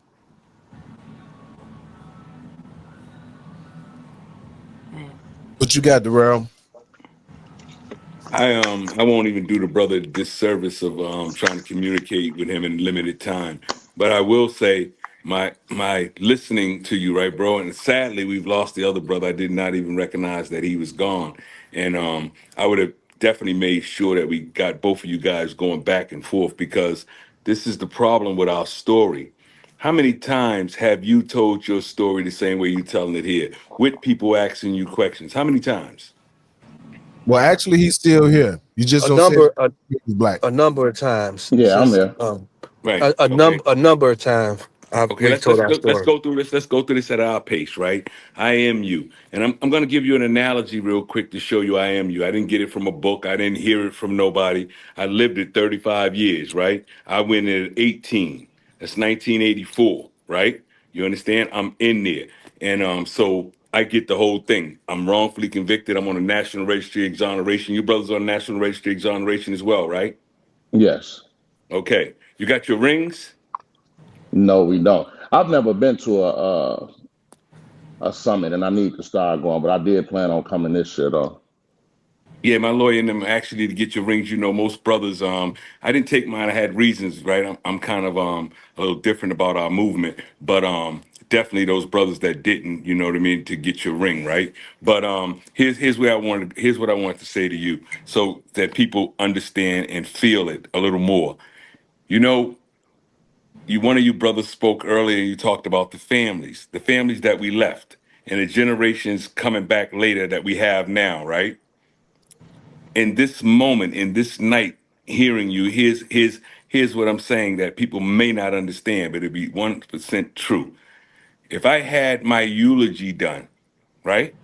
What you got, Darrell? I won't even do the brother the disservice of trying to communicate with him in limited time. But I will say my listening to you, right, bro? And sadly we've lost the other brother. I did not even recognize that he was gone. And I would have definitely made sure that we got both of you guys going back and forth because this is the problem with our story. How many times have you told your story the same way you're telling it here, with people asking you questions? How many times? Well, actually, he's still here. You just A don't say number he's black. a number of times Yeah, I'm since here. Right. Okay. a number of times Okay, we've let's told let's our go, let's story. go through this. Let's go through this at our pace, right? I am you, and I'm going to give you an analogy real quick to show you I am you. I didn't get it from a book. I didn't hear it from nobody. I lived it 35 years, right? I went in at 18. That's 1984, right? You understand? I'm in there, and so I get the whole thing. I'm wrongfully convicted. I'm on a national registry exoneration. You brothers on national registry exoneration as well, right? Yes. Okay. You got your rings. No, we don't. I've never been to a summit, and I need to start going, but I did plan on coming this year though. Yeah, my lawyer and them actually to get your rings. You know, most brothers. I didn't take mine. I had reasons, right? I'm kind of a little different about our movement, but definitely those brothers that didn't. You know what I mean? To get your ring, right? But here's where I wanted. Here's what I wanted to say to you, so that people understand and feel it a little more. You know, one of you brothers spoke earlier. You talked about the families that we left, and the generations coming back later that we have now, right? In this moment, in this night, hearing you, here's what I'm saying that people may not understand, but it'd be 1% true. If I had my eulogy done, right?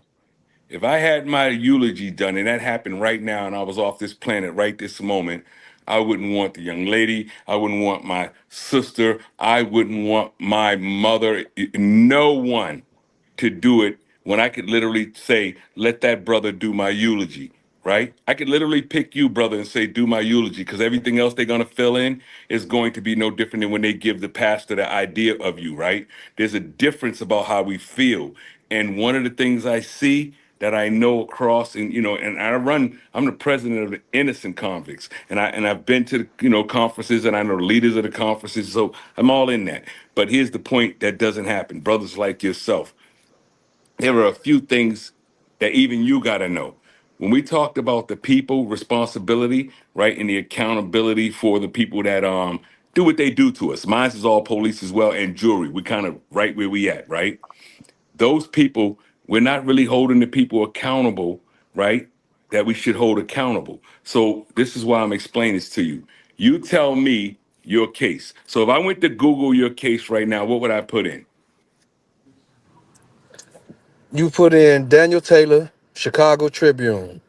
If I had my eulogy done and that happened right now and I was off this planet right this moment, I wouldn't want the young lady. I wouldn't want my sister. I wouldn't want my mother. No one to do it when I could literally say, let that brother do my eulogy, right? I could literally pick you, brother, and say, do my eulogy, because everything else they're going to fill in is going to be no different than when they give the pastor the idea of you, right? There's a difference about how we feel. And one of the things I see that I know across, and and I'm the president of the innocent convicts, and I've been to the conferences, and I know the leaders of the conferences, so I'm all in that. But here's the point that doesn't happen. Brothers like yourself, there are a few things that even you got to know. When we talked about the people responsibility, right, and the accountability for the people that do what they do to us. Mine is all police as well and jury. We kind of right where we at, right? Those people, we're not really holding the people accountable, right? That we should hold accountable. So this is why I'm explaining this to you. You tell me your case. So if I went to Google your case right now, what would I put in? You put in Daniel Taylor, Chicago Tribune.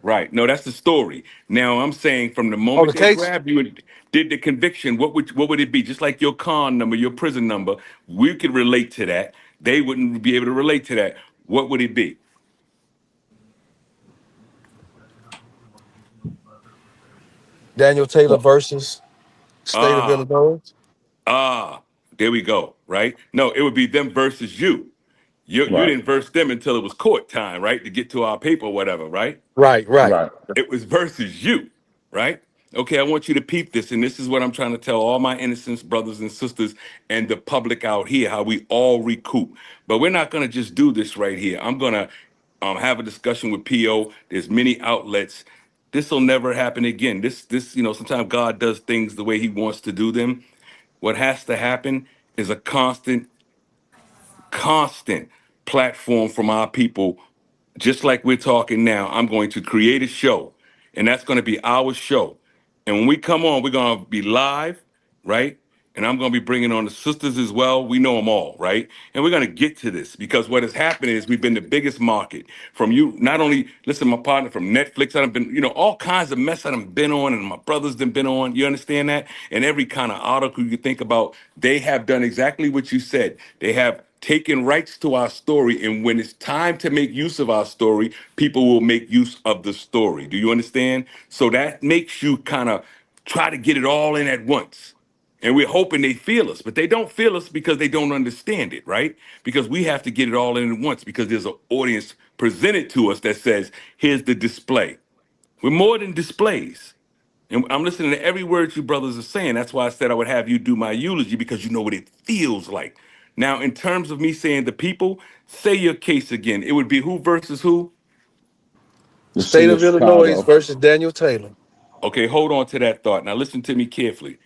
Right. No, that's the story. Now I'm saying from the Oh, the moment they case? grabbed you and did the conviction, what would it be? Just like your con number, your prison number, we could relate to that. They wouldn't be able to relate to that. What would it be? Daniel Taylor versus State of Ah, Illinois. there we go. Right? No, it would be them versus you. You Right. didn't verse them until it was court time, right? To get to our paper or whatever, right? Right, right. Right. It was versus you, right? Okay, I want you to peep this, and this is what I'm trying to tell all my innocent brothers and sisters and the public out here, how we all recoup. But we're not gonna just do this right here. I'm gonna have a discussion with PO. There's many outlets. This will never happen again. This, sometimes God does things the way He wants to do them. What has to happen is a constant platform from our people, just like we're talking now. I'm going to create a show, and that's going to be our show. And when we come on, we're going to be live, right? And I'm going to be bringing on the sisters as well. We know them all, right? And we're going to get to this because what has happened is we've been the biggest market from you. Not only, listen, my partner from Netflix, I've been, all kinds of mess I've been on, and my brothers have been on. You understand that? And every kind of article you think about, they have done exactly what you said. They have taken rights to our story. And when it's time to make use of our story, people will make use of the story. Do you understand? So that makes you kind of try to get it all in at once. And we're hoping they feel us, but they don't feel us because they don't understand it, right? Because we have to get it all in at once because there's an audience presented to us that says, here's the display. We're more than displays. And I'm listening to every word you brothers are saying. That's why I said I would have you do my eulogy because you know what it feels like. Now, in terms of me saying the people, say your case again. It would be who versus who? The State city of of Illinois Chicago. versus Daniel Taylor. Okay, hold on to that thought. Now, listen to me carefully.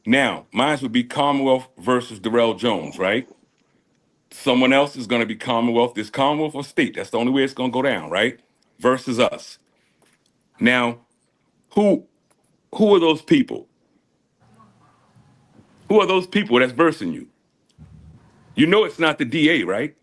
Now, mine would be Commonwealth versus Darrell Jones, right? Someone else is going to be Commonwealth. This Commonwealth or state. That's the only way it's going to go down, right? Versus us. Now, who who are those people? Who are those people that's versing you? You know it's not the DA, right?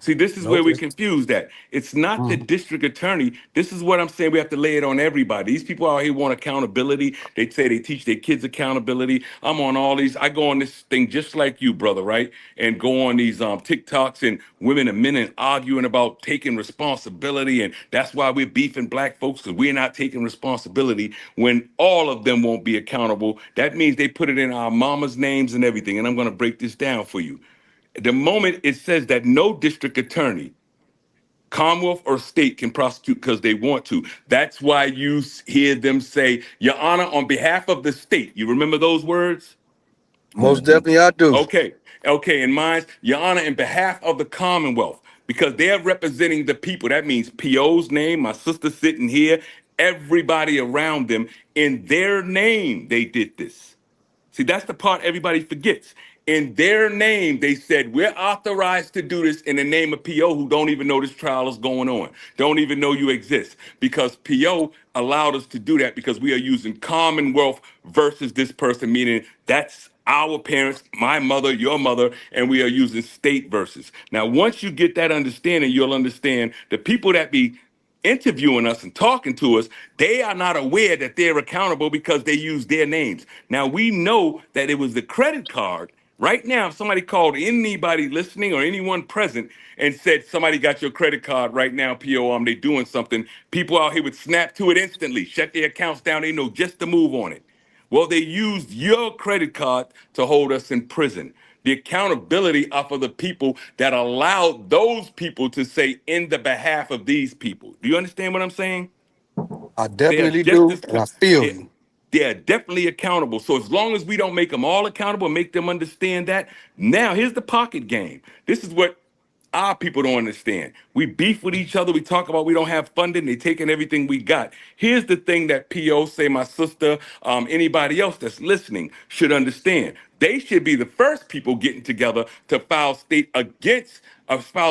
See, this is where Nope. we confuse that. It's not the district attorney. This is what I'm saying. We have to lay it on everybody. These people out here want accountability. They say they teach their kids accountability. I'm on all these. I go on this thing just like you, brother, right? And go on these TikToks and women and men and arguing about taking responsibility. And that's why we're beefing black folks because we're not taking responsibility when all of them won't be accountable. That means they put it in our mama's names and everything. And I'm going to break this down for you. The moment it says that no district attorney, Commonwealth or state, can prosecute because they want to. That's why you hear them say, Your Honor, on behalf of the state. You remember those words? Most definitely I do. Okay. Okay. And mine's, Your Honor, in behalf of the Commonwealth, because they're representing the people. That means PO's name, my sister sitting here, everybody around them. In their name, they did this. See, that's the part everybody forgets. In their name, they said, we're authorized to do this in the name of PO, who don't even know this trial is going on, don't even know you exist, because PO allowed us to do that because we are using Commonwealth versus this person, meaning that's our parents, my mother, your mother, and we are using state versus. Now, once you get that understanding, you'll understand the people that be interviewing us and talking to us, they are not aware that they're accountable because they use their names. Now we know that it was the credit card. Right now, if somebody called anybody listening or anyone present and said, somebody got your credit card right now, PO, they doing something, people out here would snap to it instantly, shut their accounts down. They know just to move on it. Well, they used your credit card to hold us in prison. The accountability off of the people that allowed those people to say in the behalf of these people. Do you understand what I'm saying? I They are definitely just do, as and I feel they you. they are definitely accountable. So as long as we don't make them all accountable and make them understand that, now here's the pocket game. This is what our people don't understand. We beef with each other. We talk about we don't have funding. They taking everything we got. Here's the thing that PO, say my sister, anybody else that's listening should understand. They should be the first people getting together to file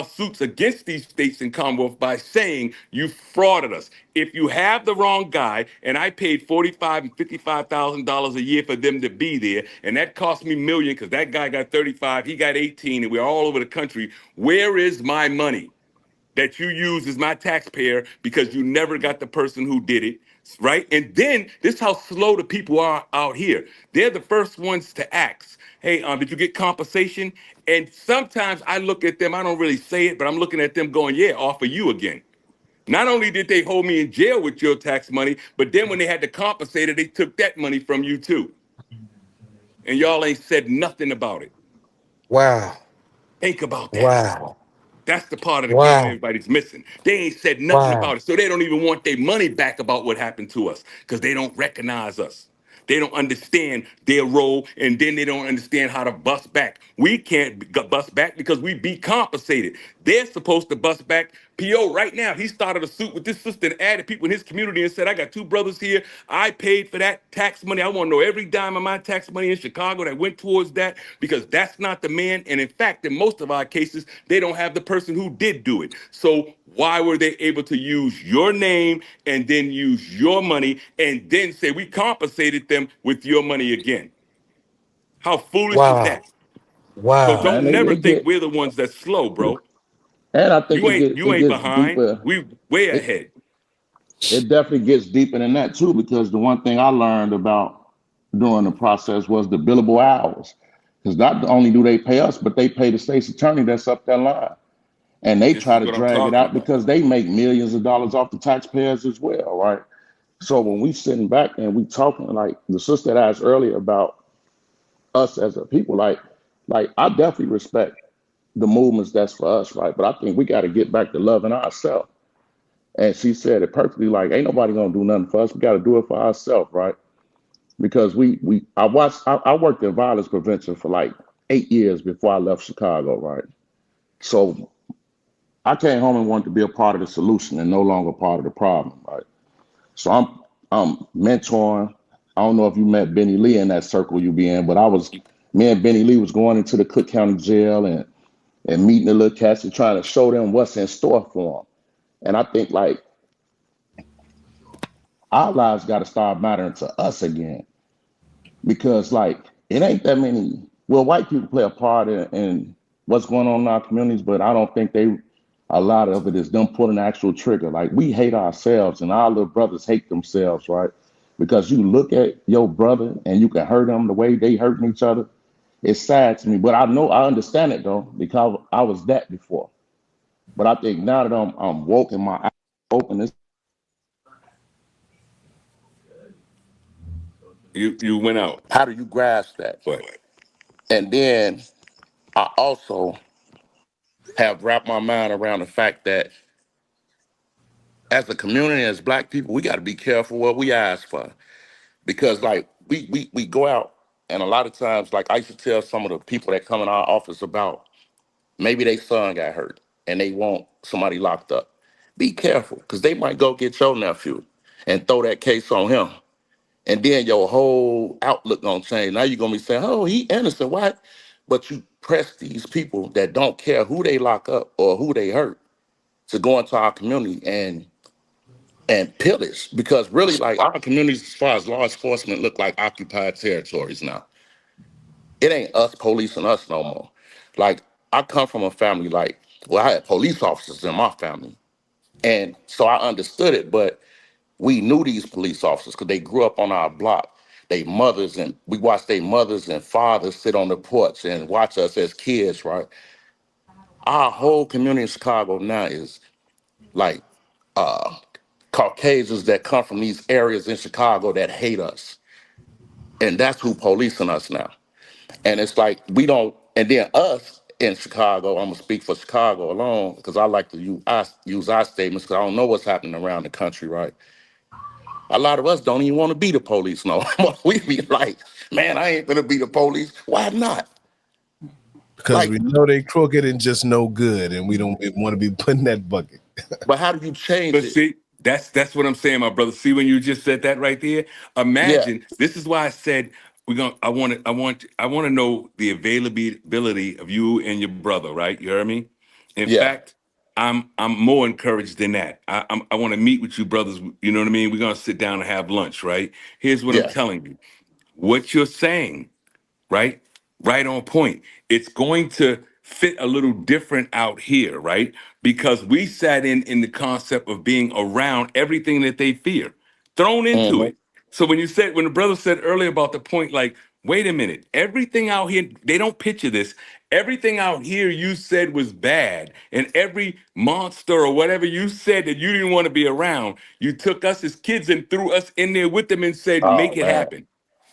suits against these states and Commonwealth by saying you frauded us. If you have the wrong guy, and I paid $45,000 and $55,000 a year for them to be there, and that cost me million because that guy got 35, he got 18, and we're all over the country. Where is my money that you use as my taxpayer because you never got the person who did it, right? And then this is how slow the people are out here. They're the first ones to ask, hey, did you get compensation? And sometimes I look at them, I don't really say it, but I'm looking at them going, yeah, offer you again. Not only did they hold me in jail with your tax money, but then when they had to compensate it, they took that money from you too. And y'all ain't said nothing about it. Wow. Think about that. Wow. That's the part of the game Wow. everybody's missing. They ain't said nothing Wow. about it. So they don't even want their money back about what happened to us because they don't recognize us. They don't understand their role, and then they don't understand how to bust back. We can't bust back because we be compensated. They're supposed to bust back. PO right now, he started a suit with this sister and added people in his community and said, I got two brothers here. I paid for that tax money. I want to know every dime of my tax money in Chicago that went towards that because that's not the man. And in fact, in most of our cases, they don't have the person who did do it. So why were they able to use your name and then use your money and then say we compensated them with your money again? How foolish is Wow. that? So Wow. Man, don't never it think get, we're the ones that's slow, bro. and I think You it ain't gets behind. deeper. We way It ahead. it definitely gets deeper than that too, because the one thing I learned about during the process was the billable hours. Because not only do they pay us, but they pay the state's attorney that's up that line. And they This try is to what I'm drag it talking out about. because they make millions of dollars off the taxpayers as well, right? So when we sitting back and we talking, like the sister that asked earlier about us as a people, like I definitely respect the movements that's for us, right? But I think we got to get back to loving ourselves. And she said it perfectly, like ain't nobody gonna do nothing for us. We got to do it for ourselves, right? Because I worked in violence prevention for like 8 years before I left Chicago, right? So I came home and wanted to be a part of the solution and no longer part of the problem, right? So I'm mentoring. I don't know if you met Benny Lee in that circle you be in, but me and Benny Lee was going into the Cook County Jail and meeting the little cats and trying to show them what's in store for them. And I think like our lives got to start mattering to us again, because like it ain't that many. Well, white people play a part in what's going on in our communities, but I don't think they a lot of it is them pulling the actual trigger. Like we hate ourselves and our little brothers hate themselves, right? Because you look at your brother and you can hurt them the way they hurting each other. It's sad to me, but I understand it though because I was that before. But I think now that I'm woke and my eyes open, it's You went out, how do you grasp that? but And then I also have wrapped my mind around the fact that as a community, as black people, we got to be careful what we ask for. Because like we go out and a lot of times, like I used to tell some of the people that come in our office about maybe their son got hurt and they want somebody locked up. Be careful, because they might go get your nephew and throw that case on him. And then your whole outlook gonna change. Now you're gonna be saying, oh, he innocent. Why? But you press these people that don't care who they lock up or who they hurt to go into our community and pillage, because really like our communities as far as law enforcement look like occupied territories now. It ain't us policing us no more. Like I come from a family like, well, I had police officers in my family. And so I understood it, but we knew these police officers because they grew up on our block. They mothers, and we watched their mothers and fathers sit on the porch and watch us as kids, right? Our whole community in Chicago now is like uh Caucasians that come from these areas in Chicago that hate us. And that's who policing us now. And it's like we don't, and then us in Chicago, I'm gonna speak for Chicago alone, because I like to use our statements because I don't know what's happening around the country, right? A lot of us don't even want to be the police no more. We be like, man, I ain't gonna be the police. Why not? because Like, we know they crooked and just no good, and we don't want to be put in that bucket. but how do you change but it? see, that's what I'm saying, my brother. See, when you just said that right there, Yeah, imagine. This is why I said we're gonna. I want to know the availability of you and your brother. Right? You heard me. In yeah, fact, I'm more encouraged than that. I want to meet with you, brothers. You know what I mean? We're gonna sit down and have lunch. Right? Here's what I'm yeah. telling you. What you're saying, right? Right on point. It's going to fit a little different out here, right? Because we sat in the concept of being around everything that they fear, thrown into Hmm. it. So when the brother said earlier about the point, like, wait a minute, everything out here, they don't picture this. Everything out here you said was bad, and every monster or whatever you said that you didn't want to be around, you took us as kids and threw us in there with them and said, Oh make it man, happen.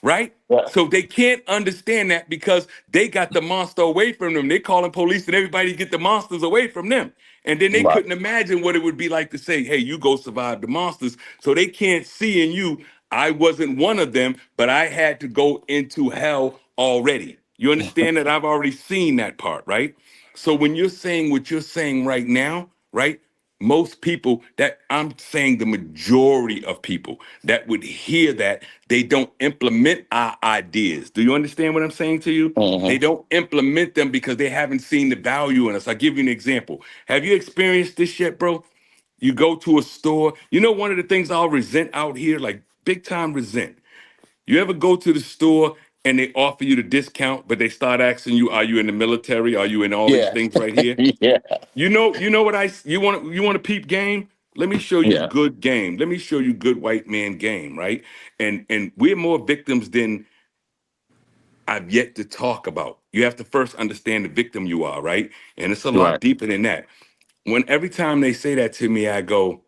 right? Yeah. So they can't understand that because they got the monster away from them. They calling police and everybody to get the monsters away from them. And then they Right. couldn't imagine what it would be like to say, hey, you go survive the monsters. So they can't see in you, I wasn't one of them, but I had to go into hell already. You understand that? I've already seen that part, right? So when you're saying what you're saying right now, right? Most people that I'm saying the majority of people that would hear that, they don't implement our ideas. Do you understand what I'm saying to you? They Mm-hmm. don't implement them because they haven't seen the value in us. I'll give you an example. Have you experienced this yet, bro? You go to a store. You know, one of the things I'll resent out here, like big time resent. You ever go to the store and they offer you the discount, but they start asking you, are you in the military? Are you in all these Yeah. things right here? Yeah. You know what you want to peep game? Let me show you Yeah. good game. Let me show you good white man game, right? And we're more victims than I've yet to talk about. You have to first understand the victim you are, right? And it's a lot Right. deeper than that. When every time they say that to me, I go,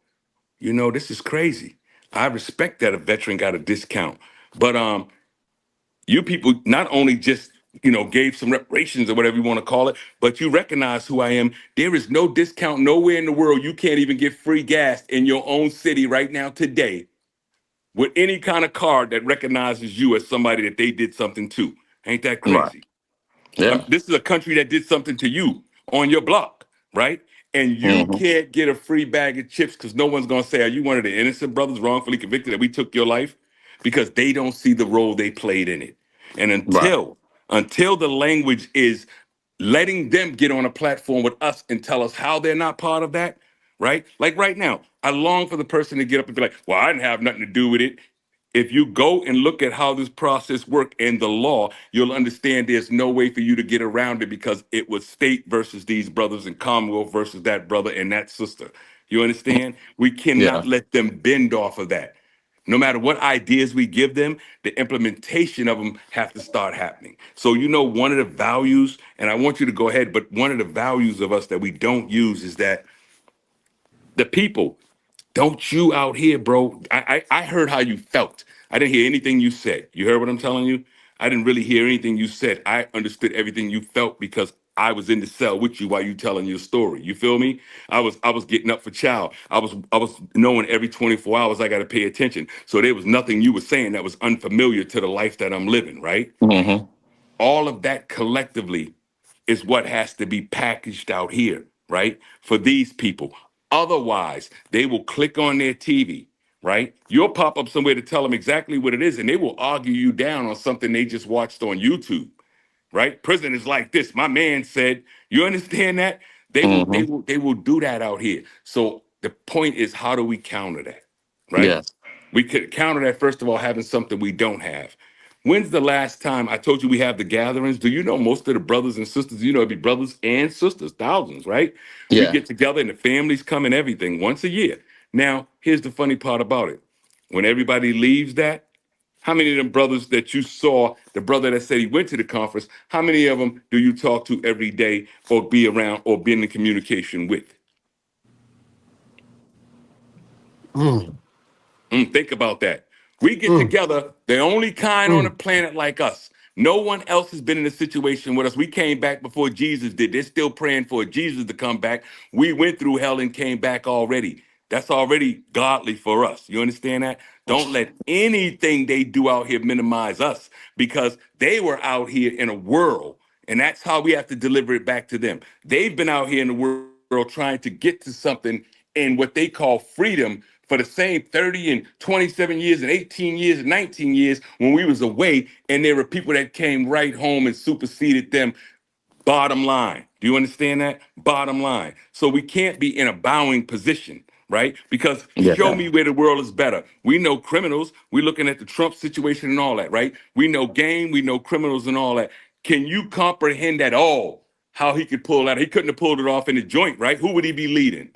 this is crazy. I respect that a veteran got a discount. But you people not only just gave some reparations or whatever you want to call it, but you recognize who I am. There is no discount nowhere in the world. You can't even get free gas in your own city right now today with any kind of card that recognizes you as somebody that they did something to. Ain't that Right. crazy? Yeah. This is a country that did something to you on your block, right? And you Mm-hmm. can't get a free bag of chips because no one's gonna say, "Are you one of the innocent brothers wrongfully convicted that we took your life?" Because they don't see the role they played in it. And Right. until the language is letting them get on a platform with us and tell us how they're not part of that, right? Like right now, I long for the person to get up and be like, "Well, I didn't have nothing to do with it." If you go and look at how this process worked and the law, you'll understand there's no way for you to get around it because it was state versus these brothers and Commonwealth versus that brother and that sister. You understand? We Yeah. cannot let them bend off of that. No matter what ideas we give them, the implementation of them have to start happening. So, one of the values, and I want you to go ahead, but one of the values of us that we don't use is that the people. Don't you out here, bro. I heard how you felt. I didn't hear anything you said. You heard what I'm telling you? I didn't really hear anything you said. I understood everything you felt because I was in the cell with you while you telling your story. You feel me? I was getting up for child. I was knowing every 24 hours I got to pay attention. So there was nothing you were saying that was unfamiliar to the life that I'm living, right? Mm-hmm. All of that collectively is what has to be packaged out here, right? For these people. Otherwise, they will click on their TV, right? You'll pop up somewhere to tell them exactly what it is, and they will argue you down on something they just watched on YouTube, right? Prison is like this. My man said, you understand that? They will, they Mm-hmm. will, they will do that out here. So the point is, how do we counter that? Right? Yes. We could counter that first of all, having something we don't have. When's the last time I told you we have the gatherings? Do you know most of the brothers and sisters, it'd be brothers and sisters, thousands, right? We Yeah. get together and the families come and everything once a year. Now, here's the funny part about it. When everybody leaves that, how many of them brothers that you saw, the brother that said he went to the conference, how many of them do you talk to every day or be around or be in communication with? Mm, Think about that. We get mm, together, the only kind on the mm. planet like us. No one else has been in a situation with us. We came back before Jesus did. They're still praying for Jesus to come back. We went through hell and came back already. That's already godly for us. You understand that? Don't let anything they do out here minimize us because they were out here in a world, and that's how we have to deliver it back to them. They've been out here in the world trying to get to something in what they call freedom for the same 30 and 27 years and 18 years and 19 years when we was away, and there were people that came right home and superseded them. Bottom line. Do you understand that? Bottom line. So we can't be in a bowing position, right? Because show Yeah. me where the world is better. We know criminals. We're looking at the Trump situation and all that, right? We know game, we know criminals and all that. Can you comprehend at all how he could pull that? He couldn't have pulled it off in the joint, right? Who would he be leading?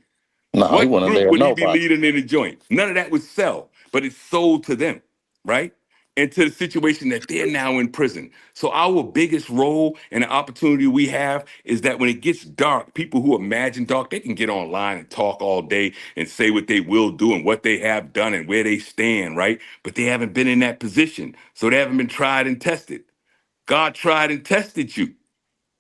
No, he What wasn't group there. would he be Nobody. leading in the joint? None of that would sell, but it's sold to them, right? into the situation that they're now in prison. So our biggest role and the opportunity we have is that when it gets dark, people who imagine dark, they can get online and talk all day and say what they will do and what they have done and where they stand, right? But they haven't been in that position. So they haven't been tried and tested. God tried and tested you.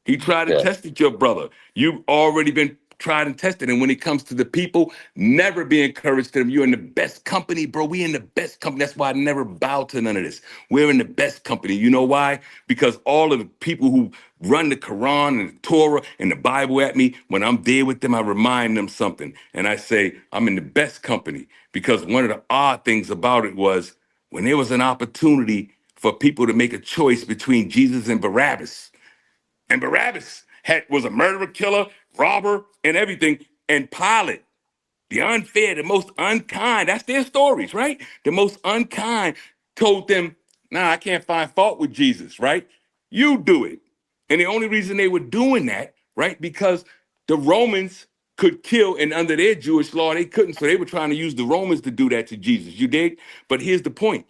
He tried and Yeah. tested your brother. You've already been tried and tested. And when it comes to the people, never be encouraged to them. You're in the best company, bro. We in the best company. That's why I never bow to none of this. We're in the best company. You know why? Because all of the people who run the Quran and the Torah and the Bible at me, when I'm there with them, I remind them something. And I say, I'm in the best company. Because one of the odd things about it was when there was an opportunity for people to make a choice between Jesus and Barabbas, and Barabbas was a murderer, killer, robber, and everything. And Pilate, the unfair, the most unkind, that's their stories, right? The most unkind told them, nah, I can't find fault with Jesus, right? You do it. And the only reason they were doing that, right? Because the Romans could kill, and under their Jewish law, they couldn't. So they were trying to use the Romans to do that to Jesus. You dig? But here's the point.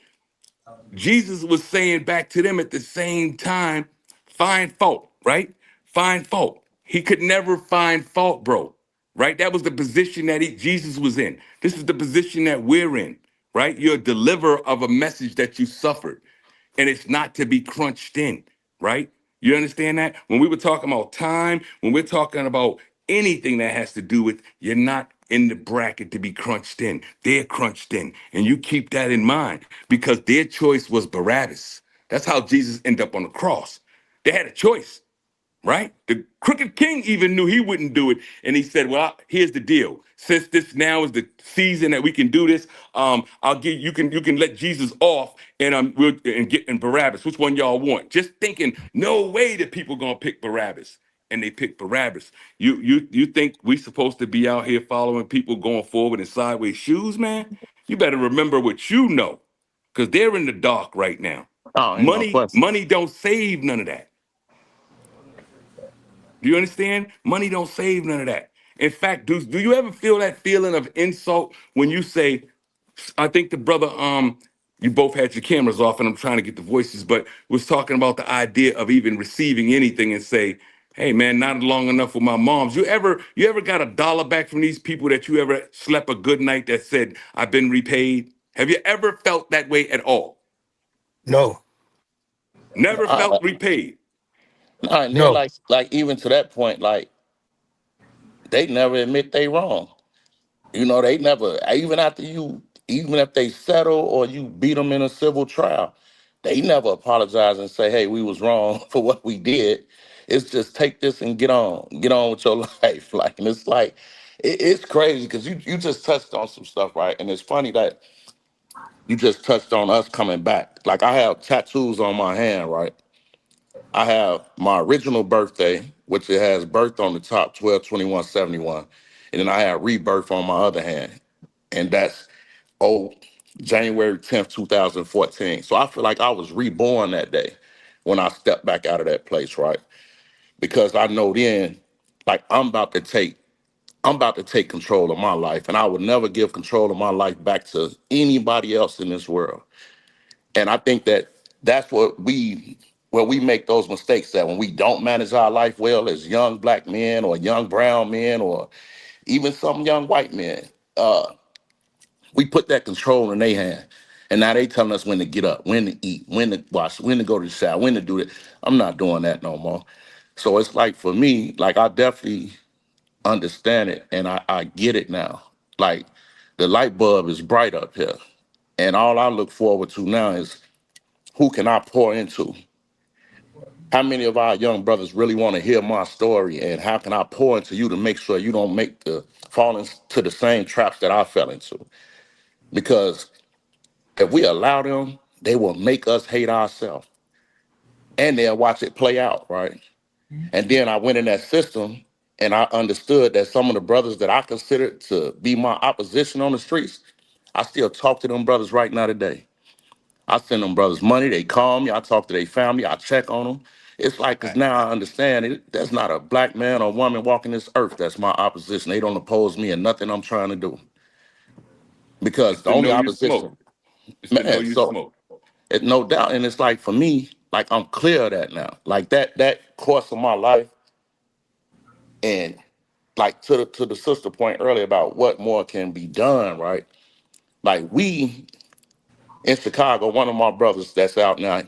Jesus was saying back to them at the same time, find fault, right? Find fault. He could never find fault, bro, right? That was the position that Jesus was in. This is the position that we're in, right? You're a deliverer of a message that you suffered, and it's not to be crunched in, right? You understand that? When we were talking about time, when we're talking about anything that has to do with you're not in the bracket to be crunched in. They're crunched in. And you keep that in mind because their choice was Barabbas. That's how Jesus ended up on the cross. They had a choice, right? The crooked king even knew he wouldn't do it. And he said, well, here's the deal. Since this now is the season that we can do this, I'll give you can let Jesus off and we'll and get in Barabbas. Which one y'all want? Just thinking, no way that people gonna pick Barabbas. And they picked Barabbas. You think we supposed to be out here following people going forward in sideways shoes, man? You better remember what you know. Because they're in the dark right now. Oh, ain't no Money, question. money don't save none of that. Do you understand? Money don't save none of that. In fact, do you ever feel that feeling of insult when you say, I think the brother, you both had your cameras off and I'm trying to get the voices, but was talking about the idea of even receiving anything and say, hey man, not long enough with my moms. You ever got $1 back from these people that you ever slept a good night that said, I've been repaid? Have you ever felt that way at all? No, Never felt Uh, repaid. and then no. like even to that point, like they never admit they wrong. You know, they never, even after you, even if they settle or you beat them in a civil trial, they never apologize and say, hey, we was wrong for what we did. It's just take this and get on with your life. Like, and it's like, it's crazy because you just touched on some stuff, right? And it's funny that you just touched on us coming back. Like, I have tattoos on my hand, right? I have my original birthday, which it has birth on the top, 12/21/71. And then I have rebirth on my other hand. And that's January 10th, 2014. So I feel like I was reborn that day when I stepped back out of that place, right? Because I know then, like I'm about to take control of my life, and I would never give control of my life back to anybody else in this world. And I think that that's where we make those mistakes, that when we don't manage our life well as young black men or young brown men or even some young white men, we put that control in their hand. And now they telling us when to get up, when to eat, when to wash, when to go to the shower, when to do it. I'm not doing that no more. So it's like for me, like I definitely understand it and I get it now. Like the light bulb is bright up here. And all I look forward to now is who can I pour into? How many of our young brothers really want to hear my story? And how can I pour into you to make sure you don't make the fall into the same traps that I fell into? Because if we allow them, they will make us hate ourselves. And they'll watch it play out, right? And then I went in that system and I understood that some of the brothers that I considered to be my opposition on the streets, I still talk to them brothers right now today. I send them brothers money, they call me, I talk to their family, I check on them. It's like, because now I understand it, there's not a black man or woman walking this earth that's my opposition. They don't oppose me in nothing I'm trying to do. It's Because the to only know you smoke. opposition, It's to know man, you so smoke. No doubt. And it's like for me, like I'm clear of that now. Like that course of my life, and like to the sister point earlier about what more can be done, right? Like we in Chicago, one of my brothers that's out now,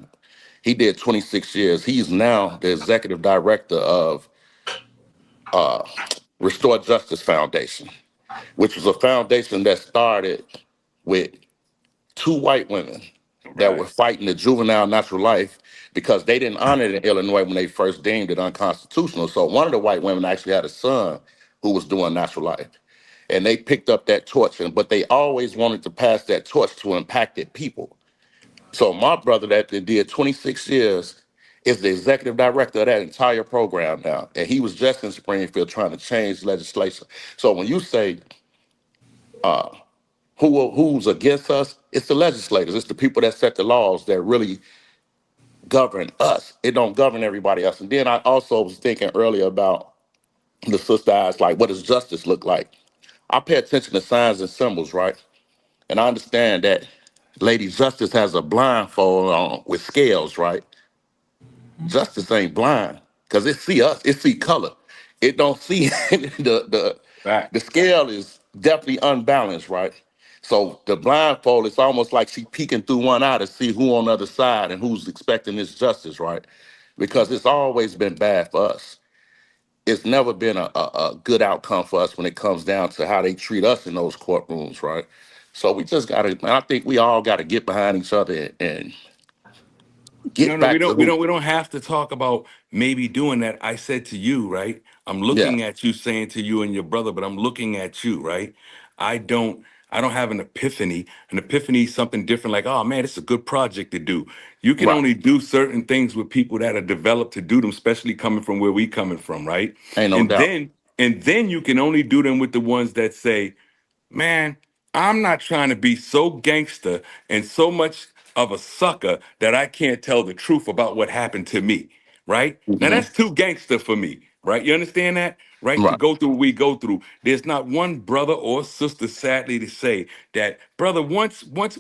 he did 26 years. He's now the executive director of uh Restore Justice Foundation, which was a foundation that started with two white women that were Right. fighting the juvenile natural life because they didn't honor it in Illinois when they first deemed it unconstitutional. So one of the white women actually had a son who was doing natural life. And they picked up that torch, but they always wanted to pass that torch to impacted people. So my brother that did 26 years is the executive director of that entire program now. And he was just in Springfield trying to change legislation. So when you say uh, who's against us, it's the legislators. It's the people that set the laws that really govern us. It don't govern everybody else. And then I also was thinking earlier about the sister eyes, like what does justice look like? I pay attention to signs and symbols, right? And I understand that Lady Justice has a blindfold on with scales, right? Justice ain't blind because it see us, it see color. It don't see the Facts. scale is definitely unbalanced, right? So the blindfold, it's almost like she peeking through one eye to see who on the other side and who's expecting this justice, right? Because it's always been bad for us. It's never been a good outcome for us when it comes down to how they treat us in those courtrooms, right? So we just gotta, man, I think we all gotta get behind each other and No, get no, we back to don't. We who, don't. We don't have to talk about maybe doing that. I said to you, right? I'm yeah, looking at you, saying to you and your brother, but I'm looking at you, right? I don't. I don't have an epiphany. An epiphany is something different. Like, oh man, it's a good project to do. You can right. only do certain things with people that are developed to do them, especially coming from where we coming from, right? Ain't no And doubt. then, and then you can only do them with the ones that say, man, I'm not trying to be so gangster and so much of a sucker that I can't tell the truth about what happened to me. Right now, Hmm. that's too gangster for me. Right, you understand that? Right, to Right. go through what we go through. There's not one brother or sister, sadly, to say that, brother.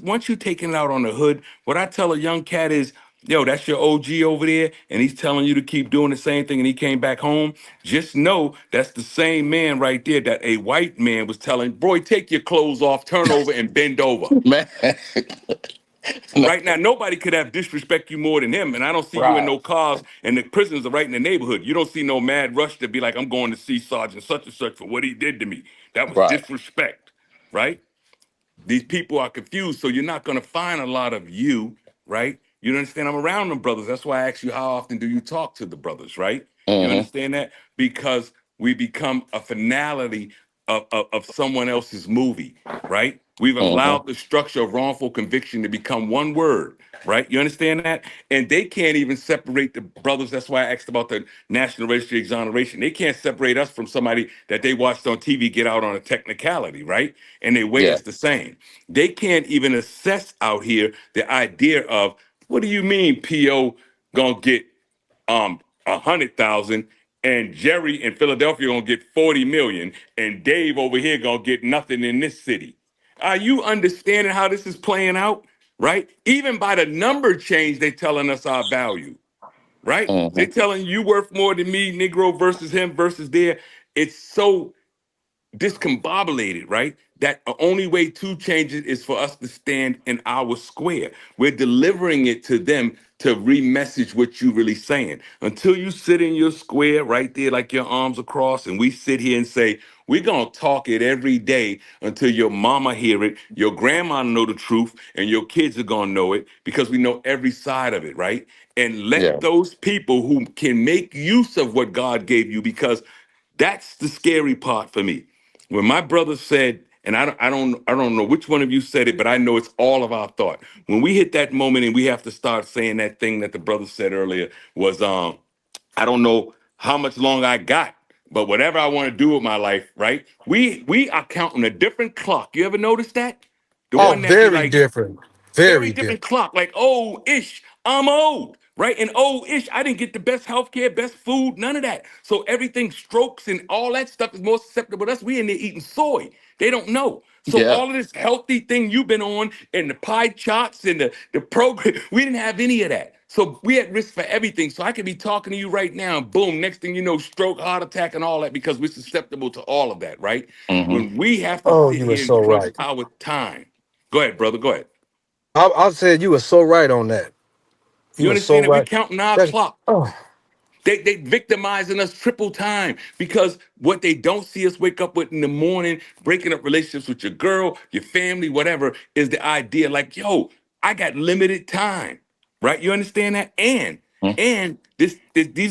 Once you taking it out on the hood, what I tell a young cat is, yo, that's your OG over there, and he's telling you to keep doing the same thing, and he came back home. Just know that's the same man right there that a white man was telling, boy, take your clothes off, turn over, and bend over. Man. No, Right now, nobody could have disrespect you more than him. And I don't see you in right. no cars, and the prisons are right in the neighborhood. You don't see no mad rush to be like, I'm going to see Sergeant such and such for what he did to me. That was Right. disrespect, right? These people are confused, so you're not going to find a lot of you, right? You understand? I'm around them brothers. That's why I ask you, how often do you talk to the brothers, right? You Hmm. understand that? Because we become a finality of someone else's movie, right? We've Hmm. allowed the structure of wrongful conviction to become one word, right? You understand that? And they can't even separate the brothers. That's why I asked about the National Registry exoneration. They can't separate us from somebody that they watched on TV get out on a technicality, right? And they weigh Yeah. us the same. They can't even assess out here the idea of, what do you mean PO gonna get 100,000, and Jerry in Philadelphia gonna get 40 million, and Dave over here gonna get nothing in this city. Are you understanding how this is playing out? Right? Even by the number change, they telling us our value. Right? They Hmm. telling you worth more than me, Negro versus him versus there. It's so discombobulated, right? That the only way to change it is for us to stand in our square. We're delivering it to them to re-message what you really saying. Until you sit in your square right there, like your arms across, and we sit here and say, we're gonna talk it every day until your mama hear it, your grandma know the truth, and your kids are gonna know it because we know every side of it, right? And let Yeah. those people who can make use of what God gave you, because that's the scary part for me when my brother said, and I don't know which one of you said it, but I know it's all of our thought. When we hit that moment and we have to start saying that thing that the brother said earlier was, I don't know how much longer I got, but whatever I want to do with my life, right? We are counting a different clock. You ever notice that? The Oh, one that be very like different. very Very different different. clock, like, oh ish, I'm old, right? And old-ish, I didn't get the best healthcare, best food, none of that. So everything, strokes and all that stuff is more susceptible to us. We in there eating soy. They don't know. So Yeah. all of this healthy thing you've been on and the pie charts and the program, we didn't have any of that. So we at risk for everything. So I could be talking to you right now and boom, next thing you know, stroke, heart attack, and all that because we're susceptible to all of that, right? Mm-hmm. When we have to Oh, sit you are here and so crunch right. our time. Go ahead, brother. Go ahead. I said you were so right on that. You You are so understand that we right. counting our That, clock. oh, They victimizing us triple time because what they don't see us wake up with in the morning, breaking up relationships with your girl, your family, whatever, is the idea like, yo, I got limited time, right? You understand that? And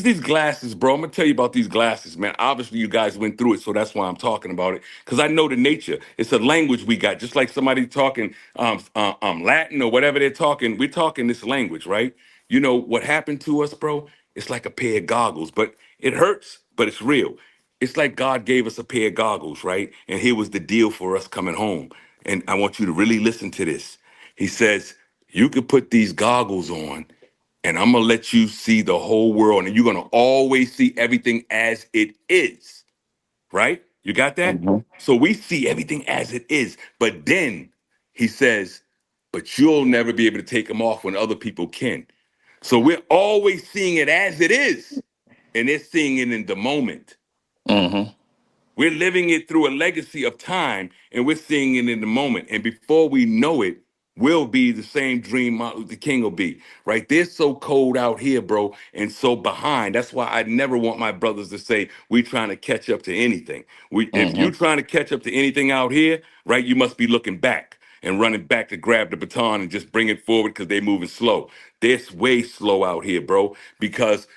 these glasses, bro. I'm gonna tell you about these glasses, man. Obviously, you guys went through it, so that's why I'm talking about it. Because I know the nature. It's a language we got, just like somebody talking Latin or whatever they're talking. We're talking this language, right? You know what happened to us, bro? It's like a pair of goggles, but it hurts, but it's real. It's like God gave us a pair of goggles, right? And here was the deal for us coming home. And I want you to really listen to this. He says, you could put these goggles on and I'm gonna let you see the whole world, and you're gonna always see everything as it is, right? You got that? Mm-hmm. So we see everything as it is, but then he says, but you'll never be able to take them off when other people can. So we're always seeing it as it is, and they're seeing it in the moment. Mm-hmm. We're living it through a legacy of time, and we're seeing it in the moment. And before we know it, we'll be the same dream Martin Luther King will be, right? They're so cold out here, bro, and so behind. That's why I never want my brothers to say we trying to catch up to anything. If Mm-hmm. you trying to catch up to anything out here, right, you must be looking back and running back to grab the baton and just bring it forward because they're moving slow. They're way slow out here, bro, because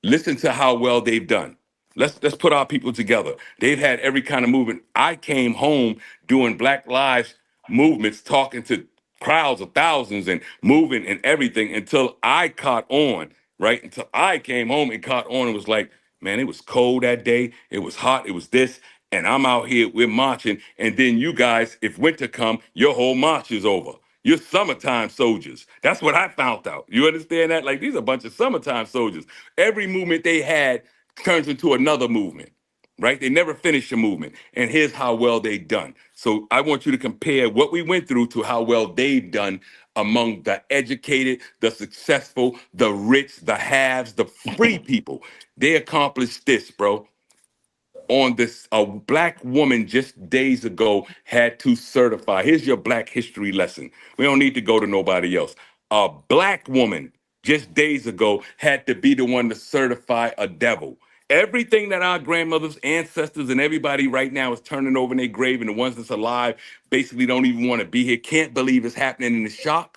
listen to how well they've done. Let's put our people together. They've had every kind of movement. I came home doing Black Lives movements, talking to crowds of thousands and moving and everything until I caught on, right? Until I came home and caught on and was like, man, it was cold that day. It was hot. It was this. And I'm out here, we're marching. And then you guys, if winter come, your whole march is over. You're summertime soldiers. That's what I found out. You understand that? Like these are a bunch of summertime soldiers. Every movement they had turns into another movement, right? They never finish a movement. And here's how well they've done. So I want you to compare what we went through to how well they've done among the educated, the successful, the rich, the haves, the free people. They accomplished this, bro. On this, a black woman just days ago had to certify. Here's your black history lesson. We don't need to go to nobody else. A black woman just days ago had to be the one to certify a devil. Everything that our grandmothers, ancestors, and everybody right now is turning over in their grave, and the ones that's alive basically don't even want to be here, can't believe it's happening in the shock.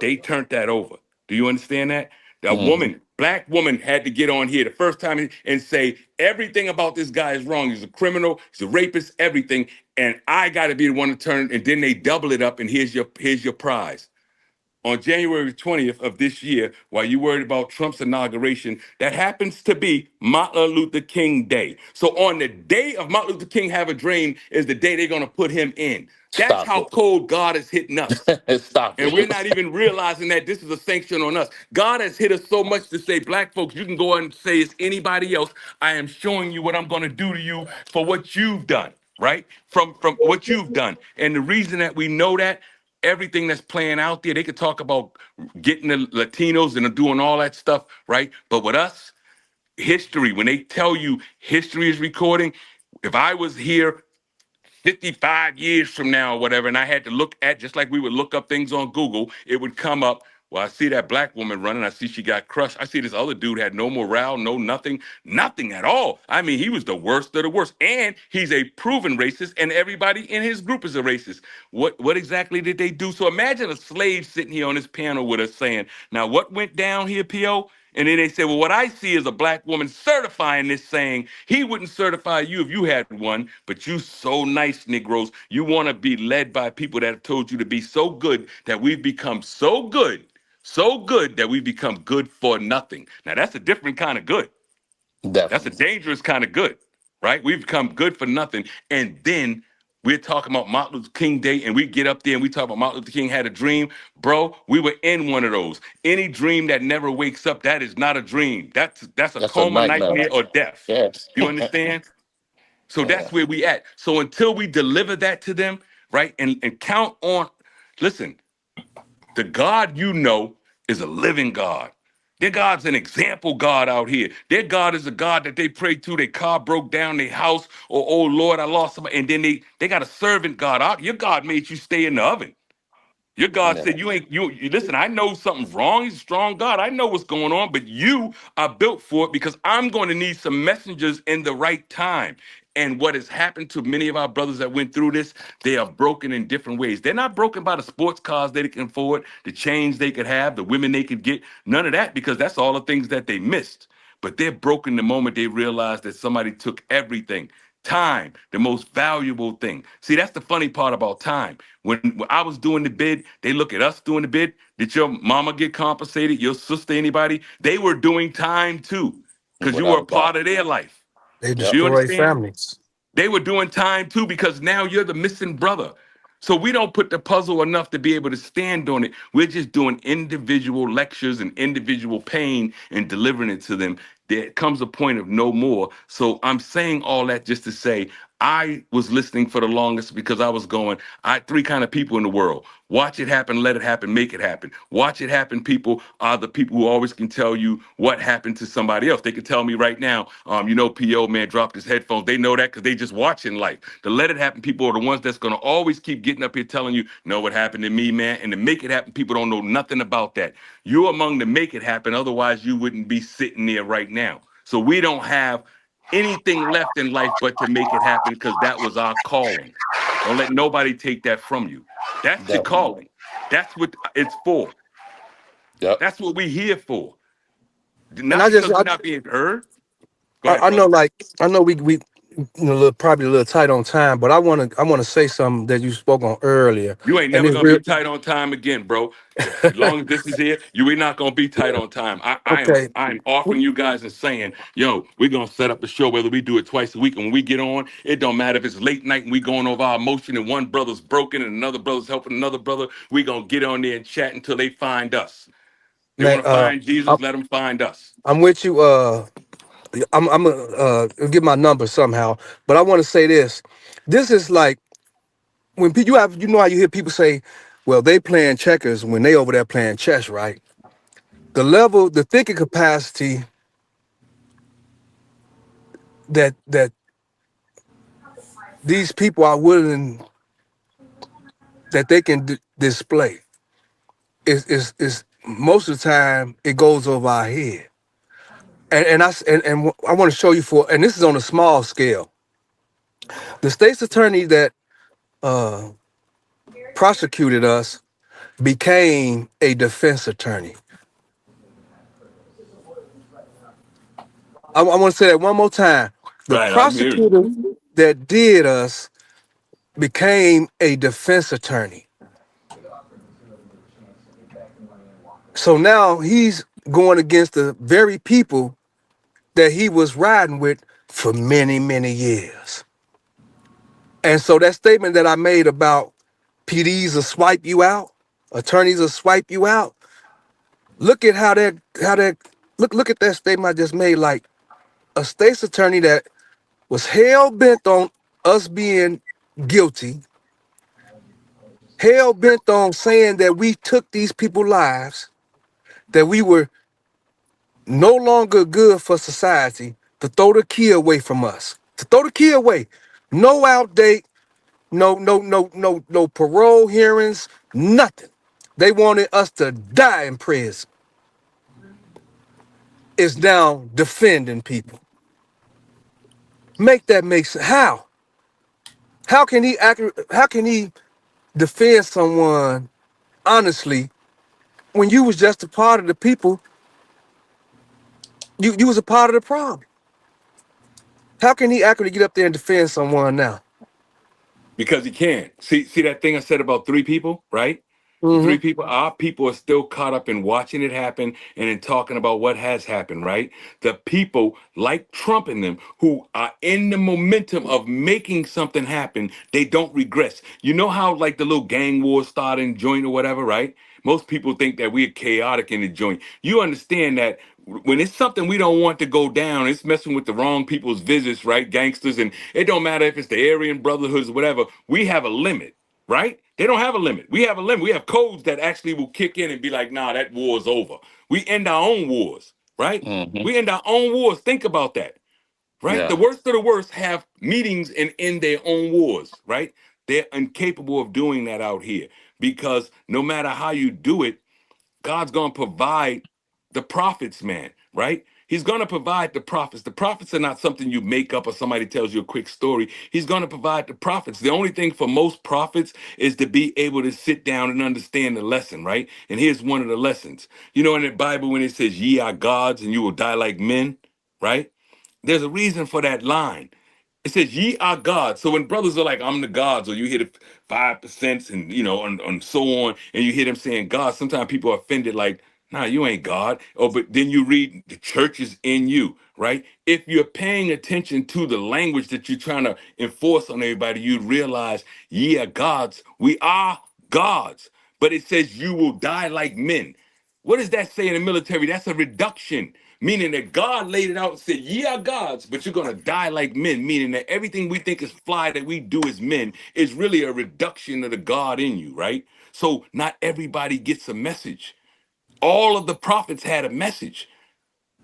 They turned that over. Do you understand that? A Mm-hmm. woman, black woman, had to get on here the first time and say everything about this guy is wrong. He's a criminal. He's a rapist. Everything, and I got to be the one to turn. And then they double it up. And here's your prize. On January 20th of this year, while you worried about Trump's inauguration, that happens to be Martin Luther King Day. So on the day of Martin Luther King Have a Dream is the day they're going to put him in. That's Stop how cold God is hitting us. it. Stop And it. we're not even realizing that this is a sanction on us. God has hit us so much to say, black folks, you can go out and say it's anybody else. I am showing you what I'm going to do to you for what you've done, right? From what you've done. And the reason that we know that, everything that's playing out there, they could talk about getting the Latinos and doing all that stuff, right? But with us, history, when they tell you history is recording, if I was here 55 years from now or whatever, and I had to look at, just like we would look up things on Google, it would come up, well, I see that black woman running. I see she got crushed. I see this other dude had no morale, no nothing, nothing at all. I mean, he was the worst of the worst. And he's a proven racist, and everybody in his group is a racist. What exactly did they do? So imagine a slave sitting here on this panel with us saying, now what went down here, P.O.? And then they say, well, what I see is a black woman certifying this, saying he wouldn't certify you if you had one, but you so nice, Negroes. You want to be led by people that have told you to be so good that we've become so good that we become good for nothing. Now, that's a different kind of good. That's a Definitely. dangerous kind of good, right? We've become good for nothing. And then We're talking about Martin Luther King Day, and we get up there and we talk about Martin Luther King had a dream. Bro, we were in one of those. Any dream that never wakes up, that is not a dream. That's a That's a coma, nightmare. nightmare, or death. Yes. You understand? So Yeah. that's where we at. So until we deliver that to them, right, and count on, listen, the God you know is a living God. Their God's an example God out here. Their God is a God that they pray to. Their car broke down, their house, or oh Lord, I lost somebody. And then they got a servant God. Your God made you stay in the oven. Your God Yeah. said you listen, I know something's wrong. He's a strong God. I know what's going on, but you are built for it because I'm going to need some messengers in the right time. And what has happened to many of our brothers that went through this, they are broken in different ways. They're not broken by the sports cars they can afford, the chains they could have, the women they could get, none of that, because that's all the things that they missed. But they're broken the moment they realize that somebody took everything. Time, the most valuable thing. See, that's the funny part about time. When I was doing the bid, they look at us doing the bid. Did your mama get compensated? Your sister, anybody? They were doing time too, because you were Without a a doubt. part of their life. They Yep. You destroy understand? families. They were doing time too because now you're the missing brother. So we don't put the puzzle enough to be able to stand on it. We're just doing individual lectures and individual pain and delivering it to them. There comes a point of no more. So I'm saying all that just to say I was listening for the longest because I was going, three kind of people in the world. Watch it happen, let it happen, make it happen. Watch it happen people are the people who always can tell you what happened to somebody else. They can tell me right now, P.O. man dropped his headphones. They know that because they just watching life. The let it happen people are the ones that's going to always keep getting up here telling you, know what happened to me, man. And the make it happen people don't know nothing about that. You're among the make it happen. Otherwise, you wouldn't be sitting there right now. So we don't have anything left in life but to make it happen because that was our calling. Don't let nobody take that from you. That's your Definitely. calling. That's what it's for. Yep. That's what we're here for. And Not because we're not being heard. Go ahead, I know, brother. like, I know we probably a little tight on time, but I want to say something that you spoke on earlier, You ain't and never it's gonna real. be tight on time again, bro. As long as this is here, you ain't not gonna be tight on time. Okay, I'm offering you guys and saying, yo, we're gonna set up a show whether we do it twice a week. And when we get on, it don't matter if it's late night and we going over our emotion and one brother's broken and another brother's helping another brother. We gonna get on there and chat until they find us. They man. want to find I'm, Jesus, let them find us. I'm with you. I'm gonna give my number somehow, but I want to say this. This is like when you know how you hear people say, "Well, they playing checkers when they over there playing chess," right? The thinking capacity that these people are willing that they can display is most of the time it goes over our head. And I want to show you and this is on a small scale. The state's attorney that uh, prosecuted us became a defense attorney. I want to say that one more time. The Right, I'm hearing you. prosecutor that did us became a defense attorney. So now he's going against the very people that he was riding with for many, many years. And so that statement that I made about PDs will swipe you out, attorneys will swipe you out. Look at look at that statement I just made. Like a state's attorney that was hell bent on us being guilty, hell bent on saying that we took these people's lives, that we were no longer good for society, to throw the key away from us, to throw the key away. No outdate, no parole hearings, nothing. They wanted us to die in prison. Is now defending people. Make that make sense. How? How can he how can he defend someone honestly when you was just a part of the people? You was a part of the problem. How can he accurately get up there and defend someone now? Because he can. See that thing I said about three people, right? The Mm-hmm. three people, our people are still caught up in watching it happen and in talking about what has happened, right? The people like Trump and them who are in the momentum of making something happen, they don't regress. You know how like the little gang wars start in joint or whatever, right? Most people think that we're chaotic in the joint. You understand that when it's something we don't want to go down, it's messing with the wrong people's visits, right? Gangsters, and it don't matter if it's the Aryan Brotherhoods or whatever, we have a limit, right? They don't have a limit. We have a limit. We have codes that actually will kick in and be like, nah, that war's over. We end our own wars, right? Hmm. We end our own wars. Think about that, right? The Yeah. worst of the worst have meetings and end their own wars, right? They're incapable of doing that out here because no matter how you do it, God's going to provide the prophets, man, right? He's going to provide the prophets. The prophets are not something you make up or somebody tells you a quick story. He's going to provide the prophets. The only thing for most prophets is to be able to sit down and understand the lesson, right? And here's one of the lessons. You know, in the Bible, when it says, ye are gods and you will die like men, right? There's a reason for that line. It says, ye are gods. So when brothers are like, I'm the gods, or you hear the 5% and, you know, and so on, and you hear them saying God, sometimes people are offended like, nah, you ain't God. Oh, but then you read the church is in you, right? If you're paying attention to the language that you're trying to enforce on everybody, you realize, ye are gods. We are gods. But it says you will die like men. What does that say in the military? That's a reduction, meaning that God laid it out and said, ye are gods, but you're going to die like men, meaning that everything we think is fly that we do as men is really a reduction of the God in you, right? So not everybody gets a message. All of the prophets had a message,